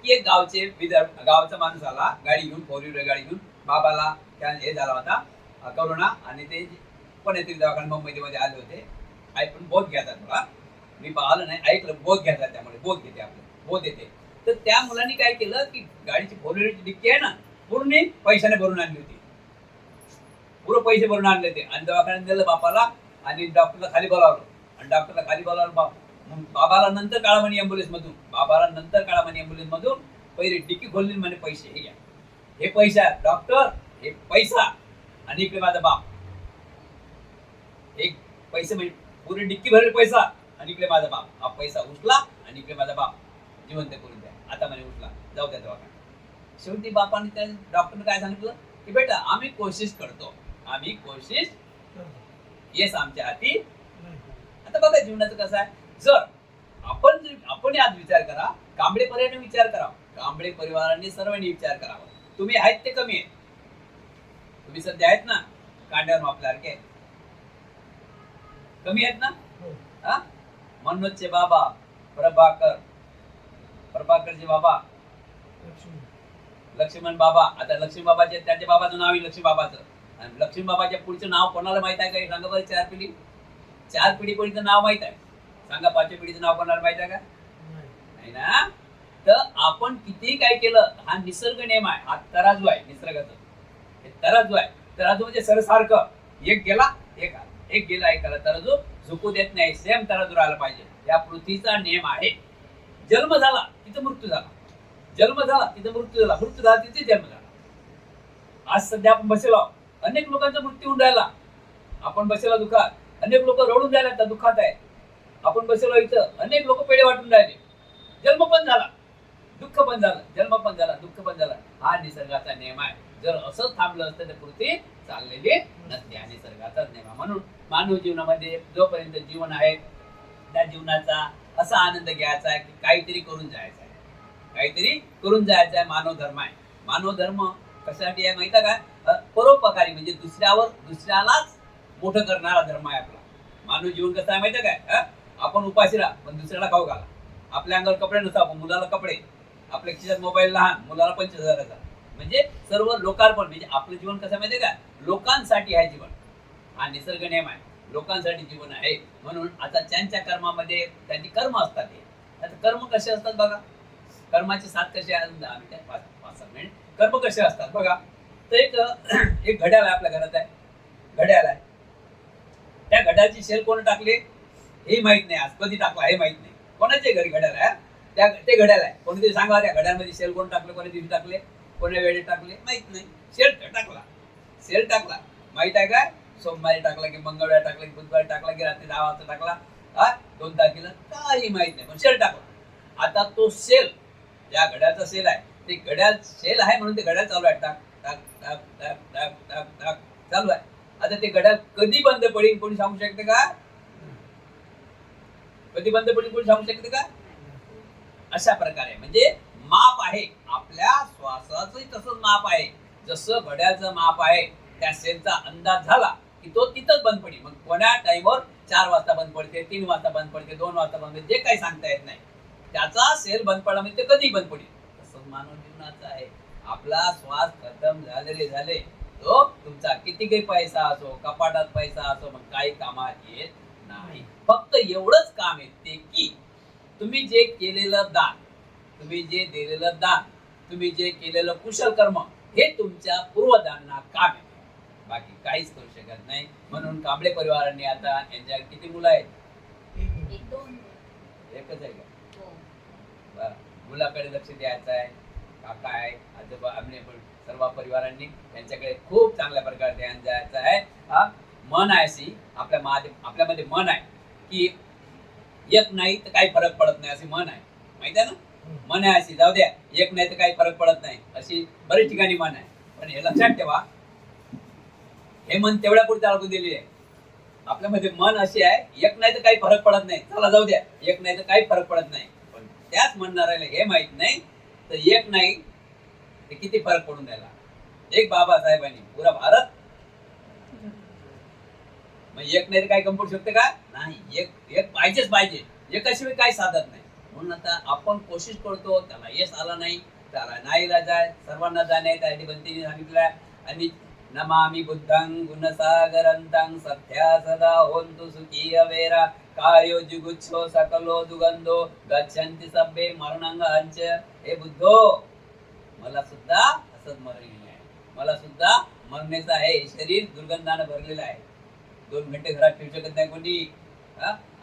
की एक गावचा माणूस आला गाडी घेऊन, 4 व्हीलर गाडी घेऊन. बाबाला हे झाला होता कोरोना, आणि ते पुण्यातील दवाखान्यात मुंबईमध्ये आले होते. पण बोध घेतात मला, मी पाहिलं नाही, ऐकलं बोध घेतात. त्यामुळे बोध घेते, आपलं बोध येते. तर त्या मुलांनी काय केलं की गाडीची 4 व्हीलरची डिक्की आहे ना, पूर्ण पैशाने भरून आणली होती. पुरं पैसे भरून आणले ते, आणि दवाखान्यात दिलं बापाला, आणि डॉक्टरला खाली बोलावलं. आणि डॉक्टरला खाली बोलावलं, बाबाला नंतर काढा म्हणे ॲम्ब्युलन्स मधून. पहिले डिक्की खोलली म्हणे, पैसे हे घ्या, हे पैसा डॉक्टर, हे पैसा, आणि इकडे माझा बाप. एक पैसे म्हणजे पुरी डिक्की भरले पैसा, आणि इकडे माझा बाप. हा पैसा उचला आणि इकडे माझा बाप जिवंत करून द्या. आता म्हणे उचला, जाऊ द्या दवाखान्यात. शेवटी बापाने त्या डॉक्टरने काय सांगितलं की बेटा, आम्ही कोशिश करतो, येस आमच्या हाती. आता बघा जीवनाचं कसं आहे. जर आपण आज विचार करा, कांबळे परिवाराने विचार करा, कांबळे परिवाराने सर्वांनी विचार करावा. तुम्ही आहेत ते कमी आहे. तुम्ही सध्या आहेत ना कांड्यावर मापल्यासारखे, कमी आहेत ना. मनोजचे बाबा प्रभाकरचे बाबा लक्ष्मण बाबा. आता लक्ष्मी बाबाचे, त्यांच्या बाबाचं नाव आहे लक्ष्मी बाबाचं, आणि लक्ष्मी बाबाच्या पुढचं नाव कोणाला माहित आहे का? सांगा बरं. 4 पिढीपर्यंत नाव माहित आहे? सांगा 5व्या पिढीचं नाव कोणाला माहित आहे का? नाही ना. तर आपण किती काय केलं, हा निसर्ग नियम आहे, हा तराजू आहे निसर्गाचा. हे तराजू आहे. तराजू म्हणजे सरसारखं, एक गेला एक आला, एक गेला एक आला. तराजू झुकू देत नाही, सेम तराजू राहायला पाहिजे. या पृथ्वीचा नियम आहे. जन्म झाला तिथं मृत्यू झाला, जन्म झाला तिथं मृत्यू झाला, मृत्यू झाला तिथे जन्म झाला. आज सध्या आपण बसलो, अनेक लोकांचा मृत्यू होऊन राहिला. आपण बसलेला दुःखात, अनेक लोक रडून राहिले, त्या दुःखात आहे. आपण बसलो इथं, अनेक लोक पेढे वाटून राहिले. जन्म पण झाला, दुःख पण झालं, जन्म पण झाला, दुःख पण झालं. हा निसर्गाचा नियम आहे. जर असंच थांबलं असतं तर पृथ्वी चाललेली नसते. हा निसर्गाचाच नियम आहे. म्हणून मानव जीवनामध्ये जोपर्यंत जीवन आहे, त्या जीवनाचा असा आनंद घ्यायचा आहे की काहीतरी करून जायचं आहे. मानव धर्म आहे. मानव धर्म कशासाठी आहे माहिती आहे का? परोपकारी, म्हणजे दुसऱ्यालाच मोठं करणारा धर्म आहे आपला. मानव जीवन कसं आहे माहिती आहे काय? आपण उपाशी राहा पण दुसऱ्याला खाऊ घाला. आपल्या अंगावर कपडे नसावं, मुलाला कपडे. आपल्या खिशात मोबाईल लहान, मुलाला 25,000चा. म्हणजे सर्व लोकार्पण. म्हणजे आपलं जीवन कसं माहिती आहे का? लोकांसाठी आहे जीवन. हा निसर्ग नियम आहे, लोकांसाठी जीवन आहे. म्हणून आता त्यांच्या कर्मामध्ये त्यांची कर्म असतात. आता कर्म कसे असतात बघा. कर्माची साथ कशी आहे? 10 मिनिटं 5-6 मिनिट कर्म कसे असतात बघा. तर एक घड्याळ आहे आपल्या घरात आहे, घड्याळ आहे. त्या घड्याळची शेल कोण टाकली हे माहित नाही, आज कधी टाकला हे माहित नाही. कोणाच्या घरी घड्याळ आहे? ते घड्याळ आहे. कोणीतरी सांगा त्या घड्याळमध्ये शेल कोण टाकले, कोणी दिवशी टाकले, कोण्या वेळी टाकले माहित नाही. शेल टाकला माहित आहे काय? सोमवारी टाकला की मंगळवारी टाकला की बुधवारी टाकला की रात्री 10 वाजता टाकला, 2 तारखेला, काही माहित नाही, पण शेल टाकला. आता तो सेल, ज्या घड्याळचा सेल आहे ते घड्याळ सेल आहे म्हणून ते घड्याळ चालू आहे, टाक टाक टाक टाक टाक टाक टाक चालू आहे. आता ते घड्याळ कधी बंद पडेल कोणी सांगू शकते का? कधी बंद पडेल कोणी सांगू शकते का? अशा प्रकारे म्हणजे माप आहे आपल्या श्वासाचंही तसंच माप आहे. जसं घड्याळचं माप आहे त्या सेलचा अंदाज झाला की तो तिथंच बंद पडेल. मग कोण्या टाइमवर 4 वाजता बंद पडते, 3 वाजता बंद पडते, 2 वाजता बंद पडते, जे काही सांगता येत नाही. त्याचा सेल बंद पडला म्हणजे ते कधी बंद पडेल. तसंच मानव जीवनाचं आहे. आपला श्वास खतम झाले तो तुमचा किती काही पैसा असो, कपाटात पैसा असो, मग काही कामात येत नाही. फक्त एवढंच काम येते की तुम्ही जे केलेलं दान, तुम्ही जे दिलेलं दान, तुम्ही जे केलेलं कुशल कर्म हे तुमच्या पूर्वजांना काम येते, बाकी काहीच करू शकत नाही. म्हणून कांबळे परिवारांनी आता यांच्या किती मुलं आहेत? 1-2 एकच आहे का? मुलाकडे लक्ष द्यायचं आहे. काका आहे, आजोबा, आम्ही सर्व परिवारांनी त्यांच्याकडे खूप चांगल्या प्रकारे ध्यान द्यायचं आहे. मन आहे अशी आपल्यामध्ये मन आहे की एक नाही तर काही फरक पडत नाही अशी मन आहे, माहिती आहे ना? मन आहे अशी, जाऊ द्या, एक नाही तर काही फरक पडत नाही अशी बरेच ठिकाणी मन आहे. पण हे लक्षात ठेवा, हे मन तेवढ्या पुढे लागून दिलेली आहे. आपल्यामध्ये मन अशी आहे, एक नाही तर काही फरक पडत नाही, चला जाऊ द्या, एक नाही तर काही फरक पडत नाही. पण त्याच म्हणणाऱ्याला हे माहित नाही तर एक नाही ते किती फरक पडून द्यायला. एक बाबासाहेबांनी पुरा भारत, मग एक नाही तर काही कम पडू शकते का? नाही, एक पाहिजेच पाहिजे, एकाशिवाय काही साधत नाही. म्हणून आता आपण कोशिश करतो, त्याला यश आला नाही, त्याला नाही जाय, सर्वांना जाणे त्यासाठी बंतीने सांगितलं. आणि नमामि बुद्धं गुणसागरंतं सत्या सदा होन्तु सुखी अवेरा कायो जुगुच्छो सकलो दुगंधो गच्छन्ति सब्बे मरणंगांच. हे बुद्धो, मला सुद्धा असंच मरलेलं आहे, मला सुद्धा मरण्याचं आहे. शरीर दुर्गंधानं भरलेलं आहे. 2 घंटे घरात ठेवू शकत नाही कोणी.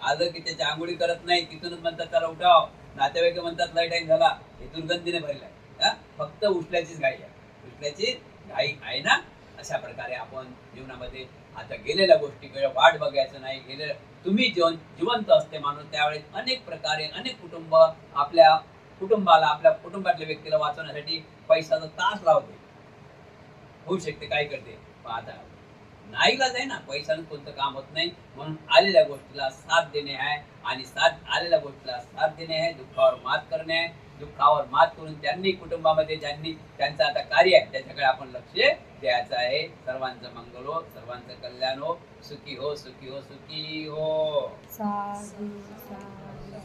आलं की त्याची आंघोळी करत नाही, तिथूनच म्हणतात त्याला उठाव. नातेवाईक म्हणतात लय टाइम झाला, हे दुर्गंधीने भरलेलं आहे. फक्त उठल्याचीच घाई आहे, उठल्याची घाई आहे ना. अशा प्रकारे आपण जीवनामध्ये आता गेलेल्या गोष्टीकडे वाट बघायचं नाही. गेलेलं तुम्ही जिवंत असते माणूस त्यावेळेस अनेक प्रकारे अनेक कुटुंब आपल्या कुटुंबाला, आपल्या कुटुंबातल्या व्यक्तीला वाचवण्यासाठी पैशाचा तास लावते, होऊ शकते काय करते. पण आता नाईलाज आहे ना, पैशाने कोणतं काम होत नाही. म्हणून आलेल्या गोष्टीला साथ देणे आहे, आणि आलेल्या गोष्टीला साथ देणे आहे, दुःखावर मात करणे आहे. दुःखावर मात करून त्यांनी कुटुंबामध्ये ज्यांनी त्यांचं आता कार्य आहे त्याच्याकडे आपण लक्ष द्यायचं आहे. सर्वांचं मंगल हो, सर्वांचं कल्याण हो, सुखी हो सुखी हो सुखी हो. साधू साधू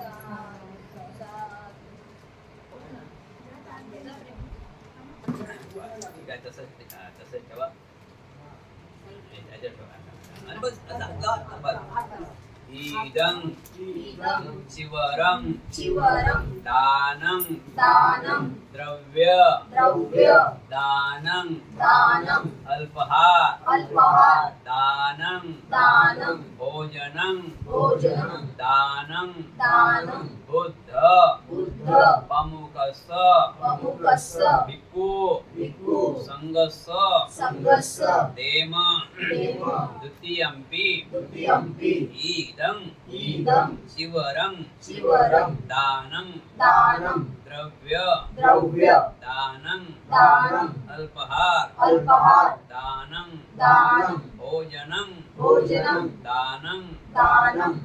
ठीक आहे, तसंच ठेवा. आणि बस इदं चिवरं दानं द्रव्य दानं अल्पहार दानं भोजनं दानं बुद्ध पमुकस्स भिक्खु संघस्स देम द्वितीयंपि इदं चिवरं दानं द्रव्य दानं अल्पहार दानं भोजनं दानं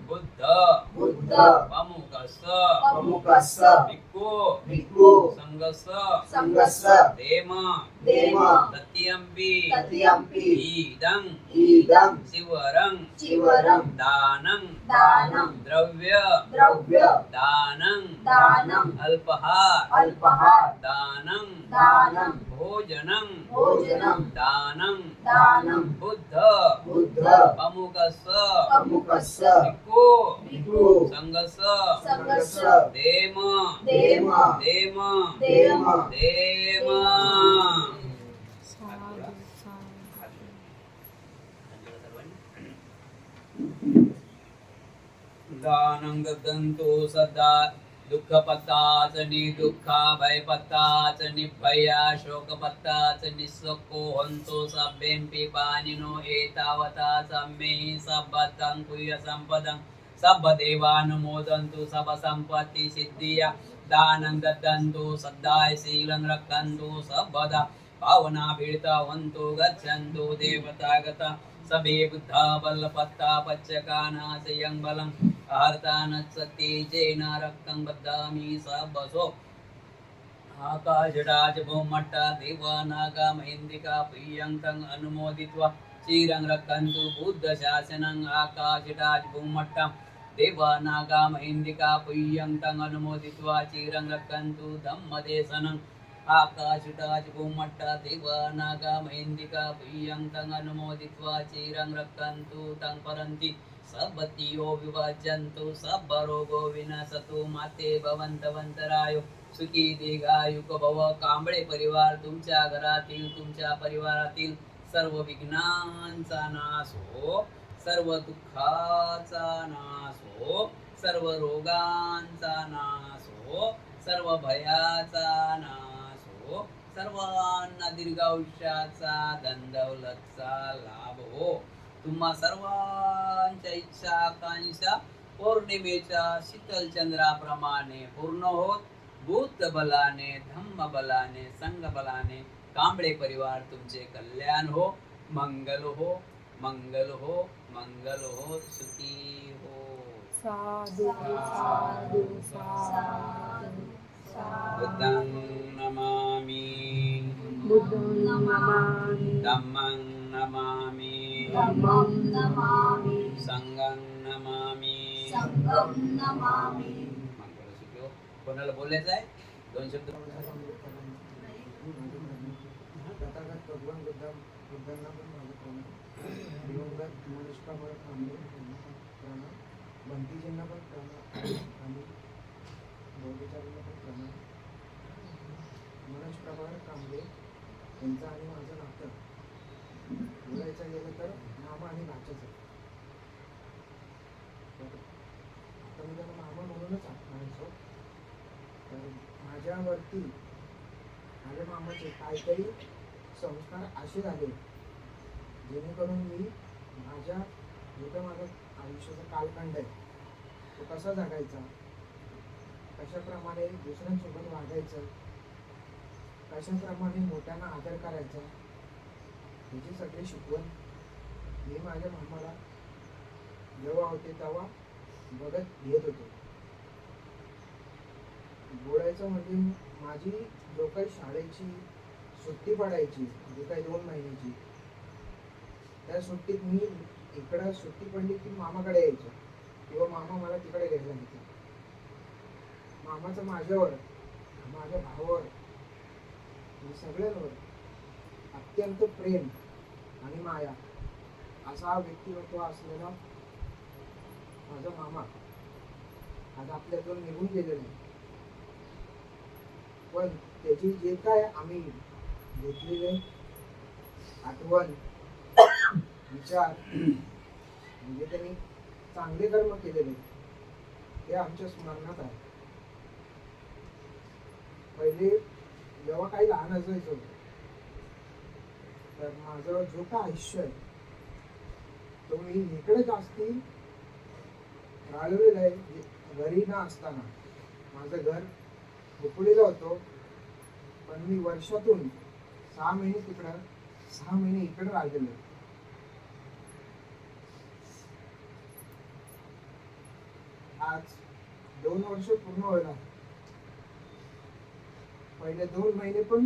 बुद्ध पमुकस्स भिक्खु संघस्स देम तत्यंपि इदं चिवरं दानं द्रव्य दानं अल्पहार दानं दानं दानं भोजनं भोजनं दानं दानं बुद्ध बुद्ध पमुकस्य प्रमुखस्य भिक्खू भिक्खू संघस्य संघस्य देम देम देम देम देम साधु साधु दानं ददन्तु सदा दुःखपत्ताच निदुःखा भयपत्ताच निभया शोकपत्ताच निःशोको हन्तु सभ्येऽपि पाणिनो एतावता सम्मे सब्बतं कुह्य सम्पदं सब्बदेवानुमोदन्तु सबसम्पत्ति सिद्धिया दानं ददन्तु सद्दाय शीलं रक्षन्तु सब्बदा पावनाभिर्तावन्तु गच्छन्तु देवतागता सबे बुद्धा बलपत्ता पच्चकानाशयं बलम् आर्तानत्सत्ये जेन रक्तं बद्धामि सबसो आकाशराज भूमट्ट देवानागा महेन्द्रिका प्रियङ्कं अनुमोदित्वा चिरं रक्षन्तु बुद्धशासनं आकाशराज भूमट्ट देवानागा महेन्द्रिका प्रियङ्कं अनुमोदित्वा चिरं रक्षन्तु धम्मदेशनं आकाशराज भूमट्ट देवानागा महेन्द्रिका प्रियङ्कं अनुमोदित्वा चिरं रक्षन्तु तं परन्ति सबतियो विभजन्तु सबरोगो विनशतु माते भवन्तवन्तरायो सुखी दीर्घायुक भव कांबळे परिवार तुमच्या घरातील तुमच्या परिवारातील सर्व विघ्नांचा नाश हो सर्व दुःखाचा नाश हो सर्व रोगांचा नाश हो सर्व भयाचा नाश हो सर्वांना दीर्घायुष्याचा धनदौलतचा लाभ हो तुम्हा सर्वांच्या इच्छा आकांक्षा पौर्णिमेच्या शीतल चंद्राप्रमाणे पूर्ण होत भूत बलाने धम्म बलाने संघ बलाने कांबळे परिवार तुमचे कल्याण हो मंगल हो मंगल हो मंगल हो सुखी हो साधु साधु साधु बुद्धं नमामि बुद्धं नमामि धम्मं नमामि धम्मं नमामि संघं नमामि संघं नमामि मंगल सुखी हो. कोणाला बोलायचं आहे 2 शब्द तथागत भगवान बुद्धांना पण माझं प्रणाम दिवंगत मनुष्यकामळ कांबळे यांना पण प्रणाम बंटीजींना पण प्रणाम आणि बौद्धचार्यांना पण प्रणाम मनोज प्रभाकर कांबळे यांचं आणि माझं नातं बोलायचं गेलं तर मामा आणि नाचच आहे आता मी त्याला मामा म्हणूनच म्हणायचो तर माझ्यावरती माझ्या मामाचे काहीतरी संस्कार असे झाले जेणेकरून मी माझ्या जो काही माझा आयुष्याचा कालखंड आहे तो कसा जगायचा कशाप्रमाणे दुसऱ्यांसोबत वागायचं कशाप्रमाणे मोठ्यांना आदर करायचा ह्याची सगळी शिकवण मी माझ्या मामाला जेव्हा होते तेव्हा बघत घेत होतो बोलायचं म्हणजे माझी जो काही शाळेची सुट्टी पडायची जी काही 2 महिन्याची त्या सुट्टीत मी इकडं सुट्टी पडली की मामाकडे यायचो किंवा मामा मला तिकडे घ्यायला येतो मामाचं माझ्यावर माझ्या भावावर सगळ्यांवर अत्यंत प्रेम आणि माया असा व्यक्तिमत्व असलेला माझा मामा आज आपल्यातून निघून गेलेला आहे पण त्याची जे काय आम्ही घेतलेले आठवण विचार म्हणजे त्यांनी चांगले कर्म केलेले ते आमच्या स्मरणात आहे पहिले जेव्हा काही लहान असायचो तर माझं जो काय आयुष्य आहे तो मी इकडे जास्ती घालवलेलं आहे घरी न असताना माझं घर हुपडीला होतो पण मी वर्षातून 6 महिने तिकडं 6 महिने इकडे राहिलेलो आज 2 वर्ष पूर्ण व्हायला पहिले 2 महिने पण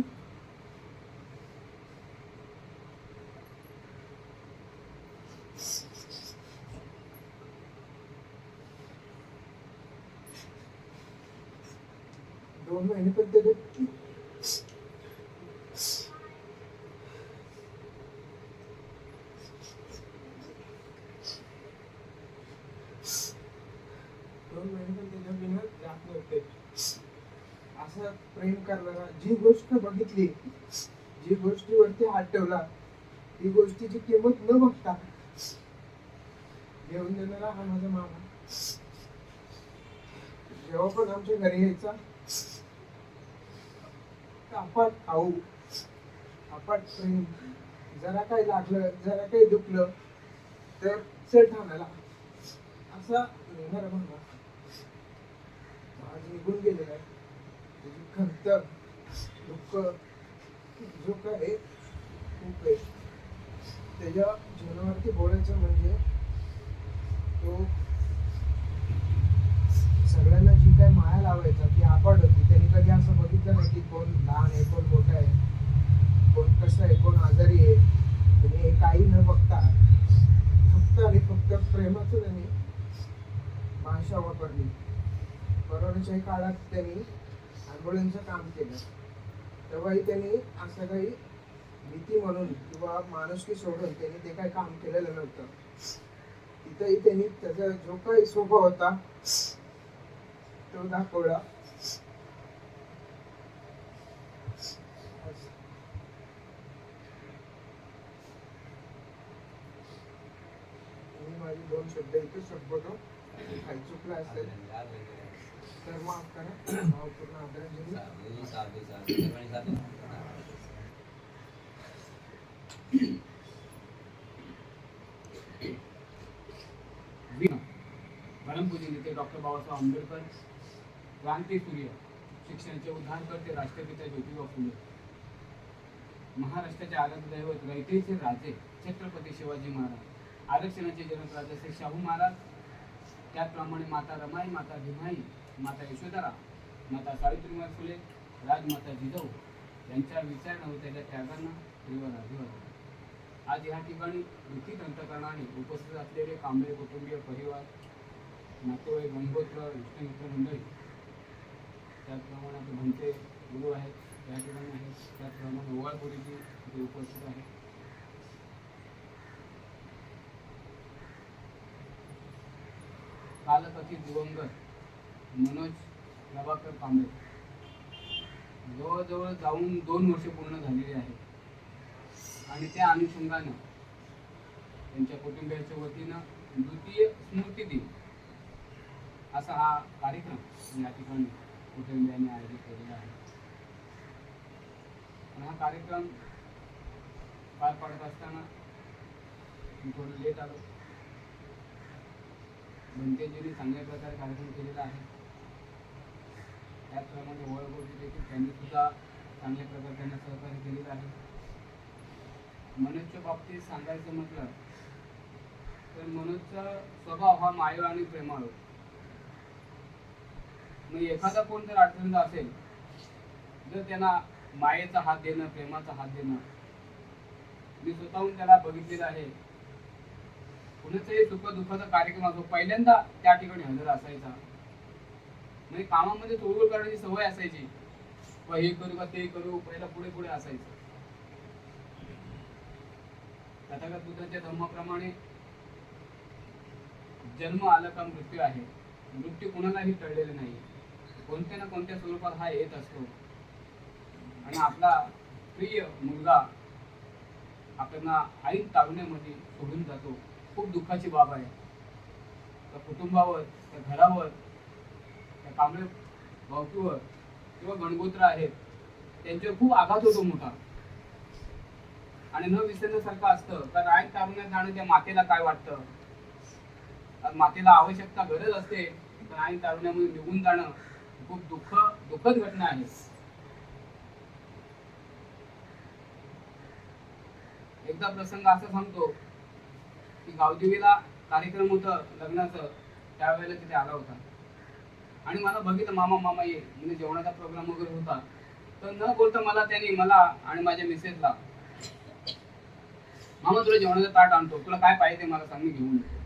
त्याचे करते. असं प्रेम करणारा, जी गोष्ट बघितली, जी गोष्टीवरती हात ठेवला, ती गोष्टीची किंमत न बघता घेऊन देणारा हा माझा मामा. जेव्हा पण आमच्या घरी यायचा, अपाट खाऊ, अपाट प्रेम, जरा काही लागलं, जरा काही दुखलं तर चल ठाण्याला, असा येणारा मामा आज निघून गेलेला आहे. त्याची खंत, दुःख जो काय खूप आहे. त्याच्या जीवनावरती बोलायचं म्हणजे तो सगळ्यांना जी काय माया लावायचा ती आपट होती. त्यांनी कधी असं बघितलं नाही की कोण लहान आहे, कोण मोठं आहे, कोण कसं आहे, कोण आजारी आहे. त्यांनी हे काही न बघता फक्त आणि फक्त प्रेमाचं त्यांनी भाषा वापरली. कोरोनाच्या काळात त्यांनी ॲम्ब्युलन्सचं काम केलं. तेव्हाही त्यांनी असं काही भीती म्हणून किंवा माणुसकी सोडून त्यांनी ते काही काम केलेलं नव्हतं. तिथंही त्यांनी त्याचा जो काही स्वभाव होता तो दाखवला. मी माझे 2 शब्द इथे संपवतो. काही चुकलं असेल तर माफ करा. भावपूर्ण आदरांजली. साधू साधू साधू सर्वांनी साधू. परमपूज्य नेते डॉक्टर बाबासाहेब आंबेडकर, क्रांतीसूर्य, शिक्षणाचे उद्धारकर्ते राष्ट्रपिता ज्योतिबा फुले, महाराष्ट्राचे आराध्य दैवत रयतेचे राजे छत्रपती शिवाजी महाराज, आरक्षणाचे जनक राजश्री शाहू महाराज, त्याचप्रमाणे माता रमाई, माता भीमाई, माता यशोधरा, माता सावित्रीबाई फुले, राजमाता जिजाऊ यांच्या विचार व त्याच्या त्यागांना तीव्र अभिवादन. आज या ठिकाणी दुःखित अंतकरणाने उपस्थित असलेले कांबळे कुटुंबीय, परिवार, नातेवाईक, गणगोत्र, इष्टमित्र मंडळी, त्याचप्रमाणे आपले भंते गुरु आहेत त्या ठिकाणी आहेत, त्याचप्रमाणे ओवाळपुरीजी इथे उपस्थित आहेत. कालकथित दिवंगत मनोज प्रभाकर कांबळे जवळजवळ जाऊन 2 वर्षे पूर्ण झालेली आहेत आणि त्या अनुषंगानं त्यांच्या कुटुंबियांच्या वतीनं द्वितीय स्मृती दिन असा हा कार्यक्रम या ठिकाणी कुटुंबियांनी आयोजित केलेला आहे. आणि हा कार्यक्रम पार पाडत असताना मी थोडं लेट आलो. भंतेजींनी चांगल्या प्रकारे कार्यक्रम केलेला आहे. त्याचप्रमाणे ओळखोटी देखील त्यांनी सुद्धा चांगल्या प्रकारे त्यांना सहकार्य केलेलं आहे. मनोजच्या बाबतीत सांगायचं म्हटलं तर मनोजचा स्वभाव हा मायू आणि प्रेमाळू. मग एखादा कोण जर अडचणीचा असेल जर त्यांना मायेचा हात देणं, प्रेमाचा हात देणं, मी स्वतःहून त्याला बघितलेलं आहे. कुणाचाही सुख दुःखाचा कार्यक्रम असो पहिल्यांदा त्या ठिकाणी हजर असायचा. म्हणजे कामामध्ये तोडगोड करण्याची सवय असायची. हे करू का ते करू, पहिला पुढे पुढे असायचं. तथागत बुद्धांच्या धर्माप्रमाणे जन्म आला का मृत्यू आहे. मृत्यू कुणालाही टळलेला नाही. कोणत्या ना कोणत्या स्वरूपात हा येत असतो. आणि आपला प्रिय मुलगा आपल्याला ऐन तारुण्यामध्ये सोडून जातो. खूप दुःखाची बाब आहे. त्या कुटुंबावर, त्या घरावर, त्या कांबळे भावकीवर किंवा गणगोत्र आहेत त्यांच्यावर खूप आघात होतो मोठा. आणि न विसरण्यासारखं असतं. कारण ऐन तारुण्यात जाणं त्या मातेला काय वाटतं. मातेला आवश्यकता गरज असते पण ऐन तारुण्यामध्ये निघून जाणं खूप दुःखद घटना आहे. एकदा प्रसंग असा सांगतो की गावदेवीला कार्यक्रम होतं लग्नाचं. त्यावेळेला तिथे आला होता आणि मला बघितलं, मामा ये म्हणजे जेवणाचा प्रोग्राम वगैरे होता. तर न बोलता मला आणि माझ्या मिसेसला, मामा तुला जेवणाचं ताट आणतो, तुला काय पाहिजे मला सांग, मी घेऊन येतो.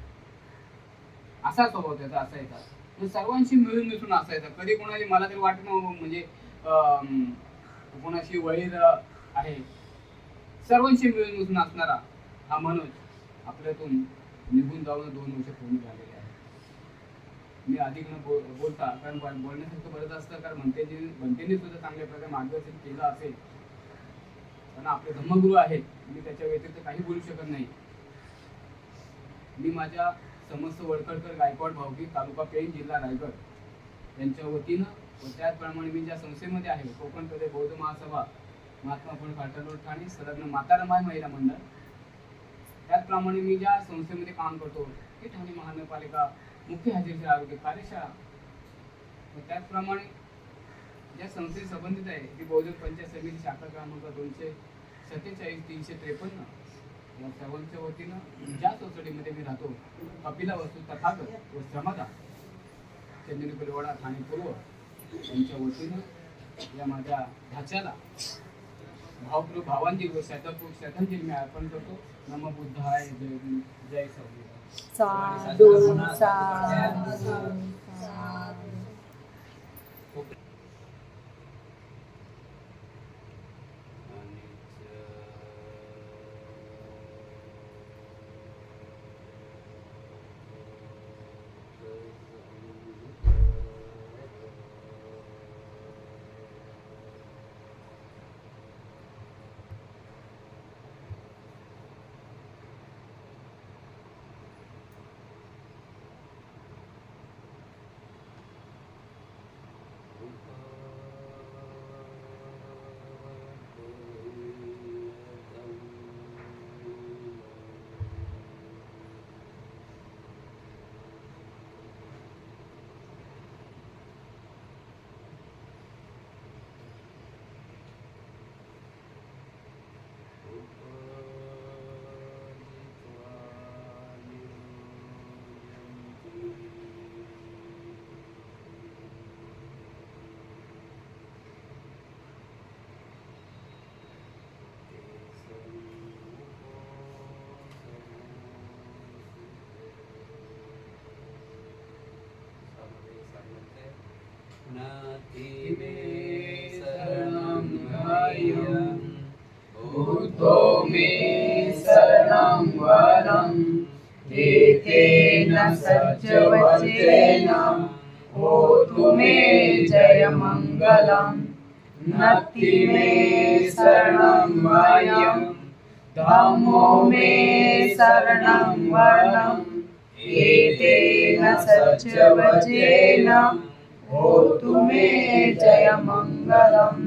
असा स्वभाव त्याचा असायचा. म्हणजे सर्वांशी मिळून मिसळून असायचा. कधी कोणाची मला तरी वाटत म्हणजे कोणाशी वैर आहे. सर्वांशी मिळून मिसळून असणारा हा मनोज आपल्यातून निघून जाऊन 2 वर्ष पूर्ण झालेले आहे. मी अधिक न बोलता, कारण बोलण्यासारखं बरंच असतं, कारण म्हणतेनी सुद्धा चांगल्या प्रकारे मार्गदर्शन केलं असेल, कारण आपले धर्मगुरू आहेत, मी त्याच्या व्यतिरिक्त काही बोलू शकत नाही. मी माझ्या समस्त वडखडकर गायकवाड भावकी, तालुका पेण, जिल्हा रायगड यांच्या वतीनं व त्याचप्रमाणे मी ज्या संस्थेमध्ये आहे, कोकण प्रदेश बौद्ध महासभा, महात्मा फुले फाटा रोड ठाणे, संलग्न माता रमाई महिला मंडळ, त्याचप्रमाणे मी ज्या संस्थेमध्ये काम करतो ती ठाणे महानगरपालिका मुख्य हजेरी आरोग्य कार्यशाळा, व त्याचप्रमाणे ज्या संस्थेशी संबंधित आहे ती बहुजन पंचायत समिती शाखा क्रमांक 247-353 या सर्वांच्या वतीनं ज्या सोसायटीमध्ये मी राहतो, कपिला वस्तू तथागत व श्रमदा चंदनी परिवाडा ठाणे पूर्व यांच्या वतीनं या माझ्या भाच्याला भावपूर्व भावांची व श्रद्धांजली मी अर्पण करतो. नमो बुद्धाय, जय भीम, जय संविधान. साधू साधू साधू. बुद्धो मे शरणं वरं, एकेन सत्यवचेन होतु मे जयमङ्गलम्. नत्ति मे शरणं वयं, धम्मो मे शरणं वरम्, एतेन सत्यवचेन होतु मे जयमङ्गलम्.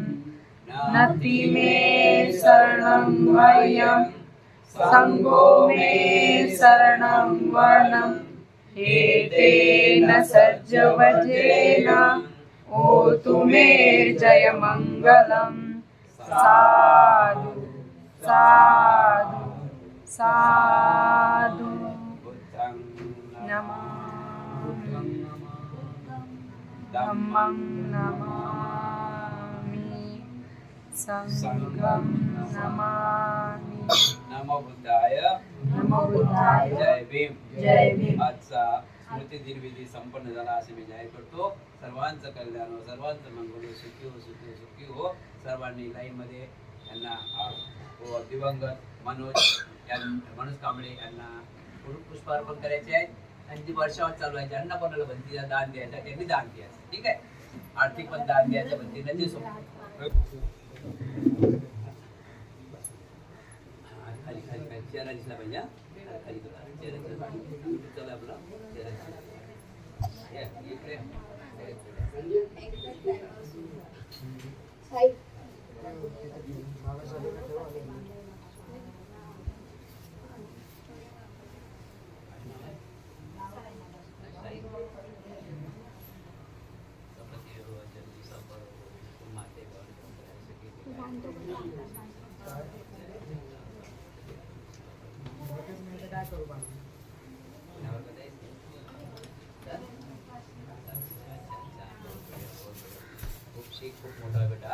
नत्ति मे शरणं वयं, संगो मे शरणं वरम्, एतेन सज्जवजेन होतु मे जयमङ्गलम्. साधु साधु साधु. नमामि धम्मं नमामि संघं नमामि. नमो बुद्धाय. नमो बुद्धाय. जय भीम. जय भीम. आजचा स्मृती दिनविधी संपन्न झाला असे मी जाहीर करतो. सर्वांचं कल्याण हो, सर्वांचं मंगल हो, सुखी हो, सुखी हो, सुखी हो. सर्वांनी लाईन मध्ये यांना दिवंगत मनोज कांबळे यांना पुष्पार्पण करायचे आहे. आणि ती वर्षावर चालू आहे. ज्यांना कोणाला बंदीला दान द्यायचं त्यांनी दान द्यायचं. ठीक आहे. आर्थिक पण दान द्यायचं बंदीला ते खाली खाली खाली चेहरा दिसला पाहिजे. खाली चेहरा दिसला पाहिजे. चला आपला चेहरा इकडे खूप मोठा आहे बेटा.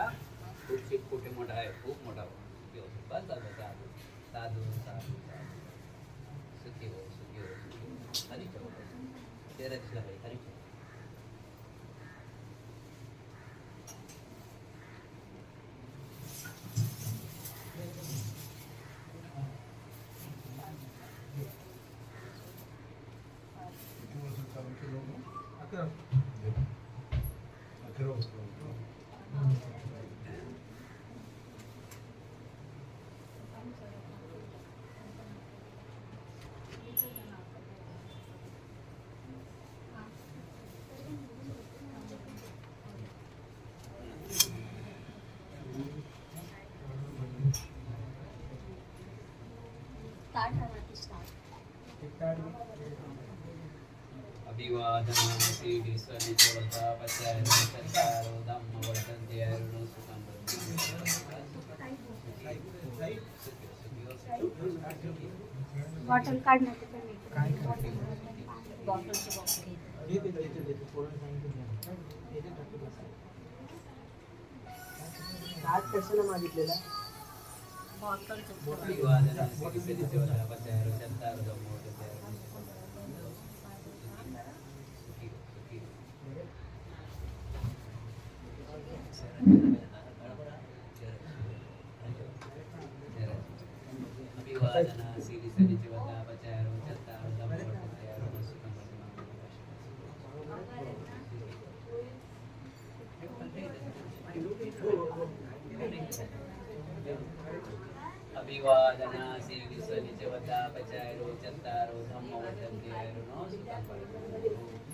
खूप मोठा आहे. खूप मोठा. बस साधू साधू साधू सुखी हो, सुखी हो, सुखी हो. हरी चौ चेहरा दिसला पाहिजे. हरी चौ अभिवादनं श्रीविश्वनित्यवता पचारो चत्तारो धम्मो वर्धन्ते अरुणो सुखं बॉटल काढ ना आज कशाला मागितलेला अभिवादनं श्रीविश्वनित्यवता पचारो चत्तारो धम्मो वर्धन्ते अभिवादनं श्रीविश्वनित्यवता पचारो चत्तारो धम्मो वर्धन्ते अरुणो सुखं अभिवादनं श्रीविश्वनित्यवता पचारो चत्तारो धम्मो वर्धन्ते अरुणो सुखं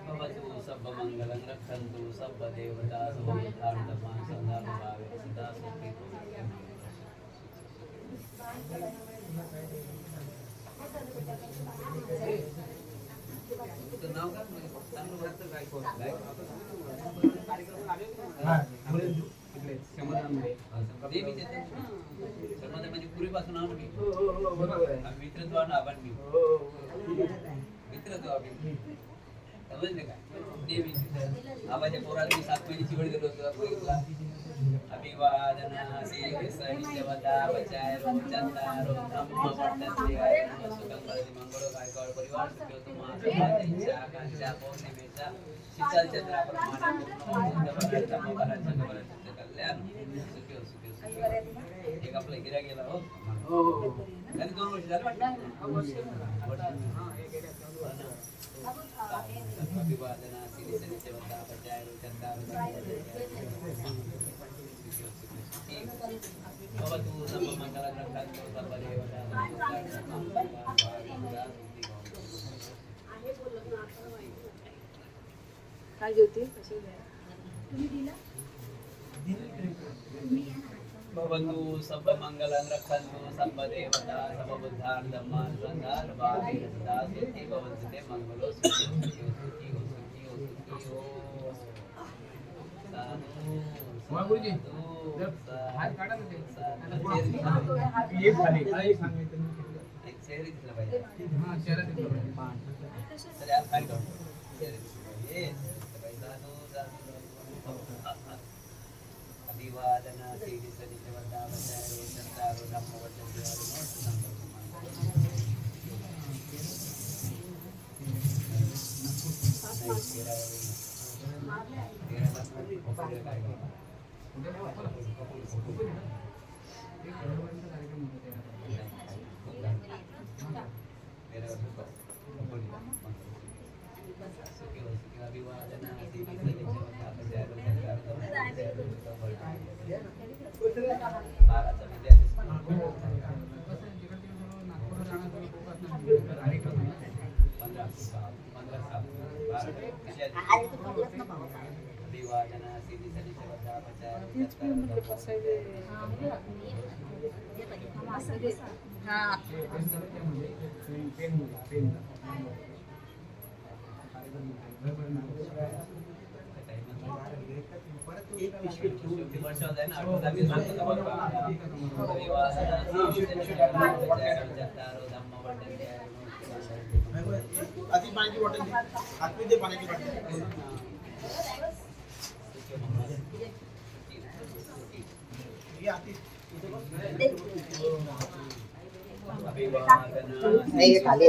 भवतु सर्वमङ्गलं रक्षन्तु सर्वदेवता सर्वभूतार्थमान् सदा भावे सदा सुखी नाव काय चांगलं वाटतं काय समाधान म्हणजे पूर्वीपासून आहो मी मित्रत्व आपण मी मित्रत्व आम्ही समजले काय देवी आबाच्या पोराला मी 7 महिने चिवड गेलो होतो बघितला अभिवादनं श्रीविश्वनित्यवता पचारो चत्तारो धम्मो वर्धन्ते अरुणो सुखं मंगळो गायकवाड परिवार सुखी होतो माझा इच्छा आकांक्षा पौर्णिमेचा शीतल चंद्रा प्रमाणे कल्याण सुखी हो एक आपला गिरा गेला हो आणि 2 वर्ष झाले वाटतं अभिवादनं श्रीविश्वनित्यवता पचारो चत्तारो भवतु सर्वमङ्गलं रक्षन्तु सर्वदेवता काय ज्योती भवतु सर्वमङ्गलं रक्षन्तु सर्वदेवता सर्वबुद्धार्थमान् सदाभावे सदा सुखी भवन्तु ते मङ्गलो सुखी हो गुरुजी हात काढा ना ते एक शेर दिसला पाहिजे हां चेहरा दिसला तर यार काय करू ये अभिवादनं श्रीविश्वनित्यवता पचारो चत्तारो धम्मो वर्धन्ते अरुणो सुखं अभिवादनं श्रीविश्वनित्यवता पचारो आधी पाण्याची बॉटल आतमध्ये दे पाण्याची बॉटल ये आती नहीं खाली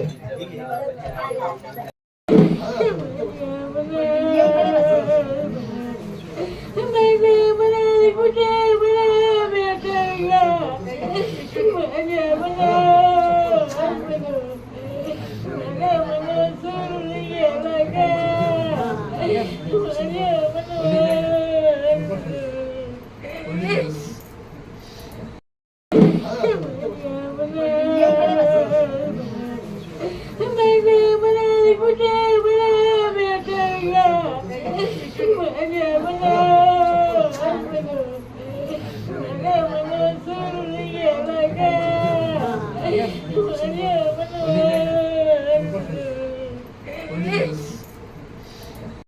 पुढे मला भेटायला. माझ्या मला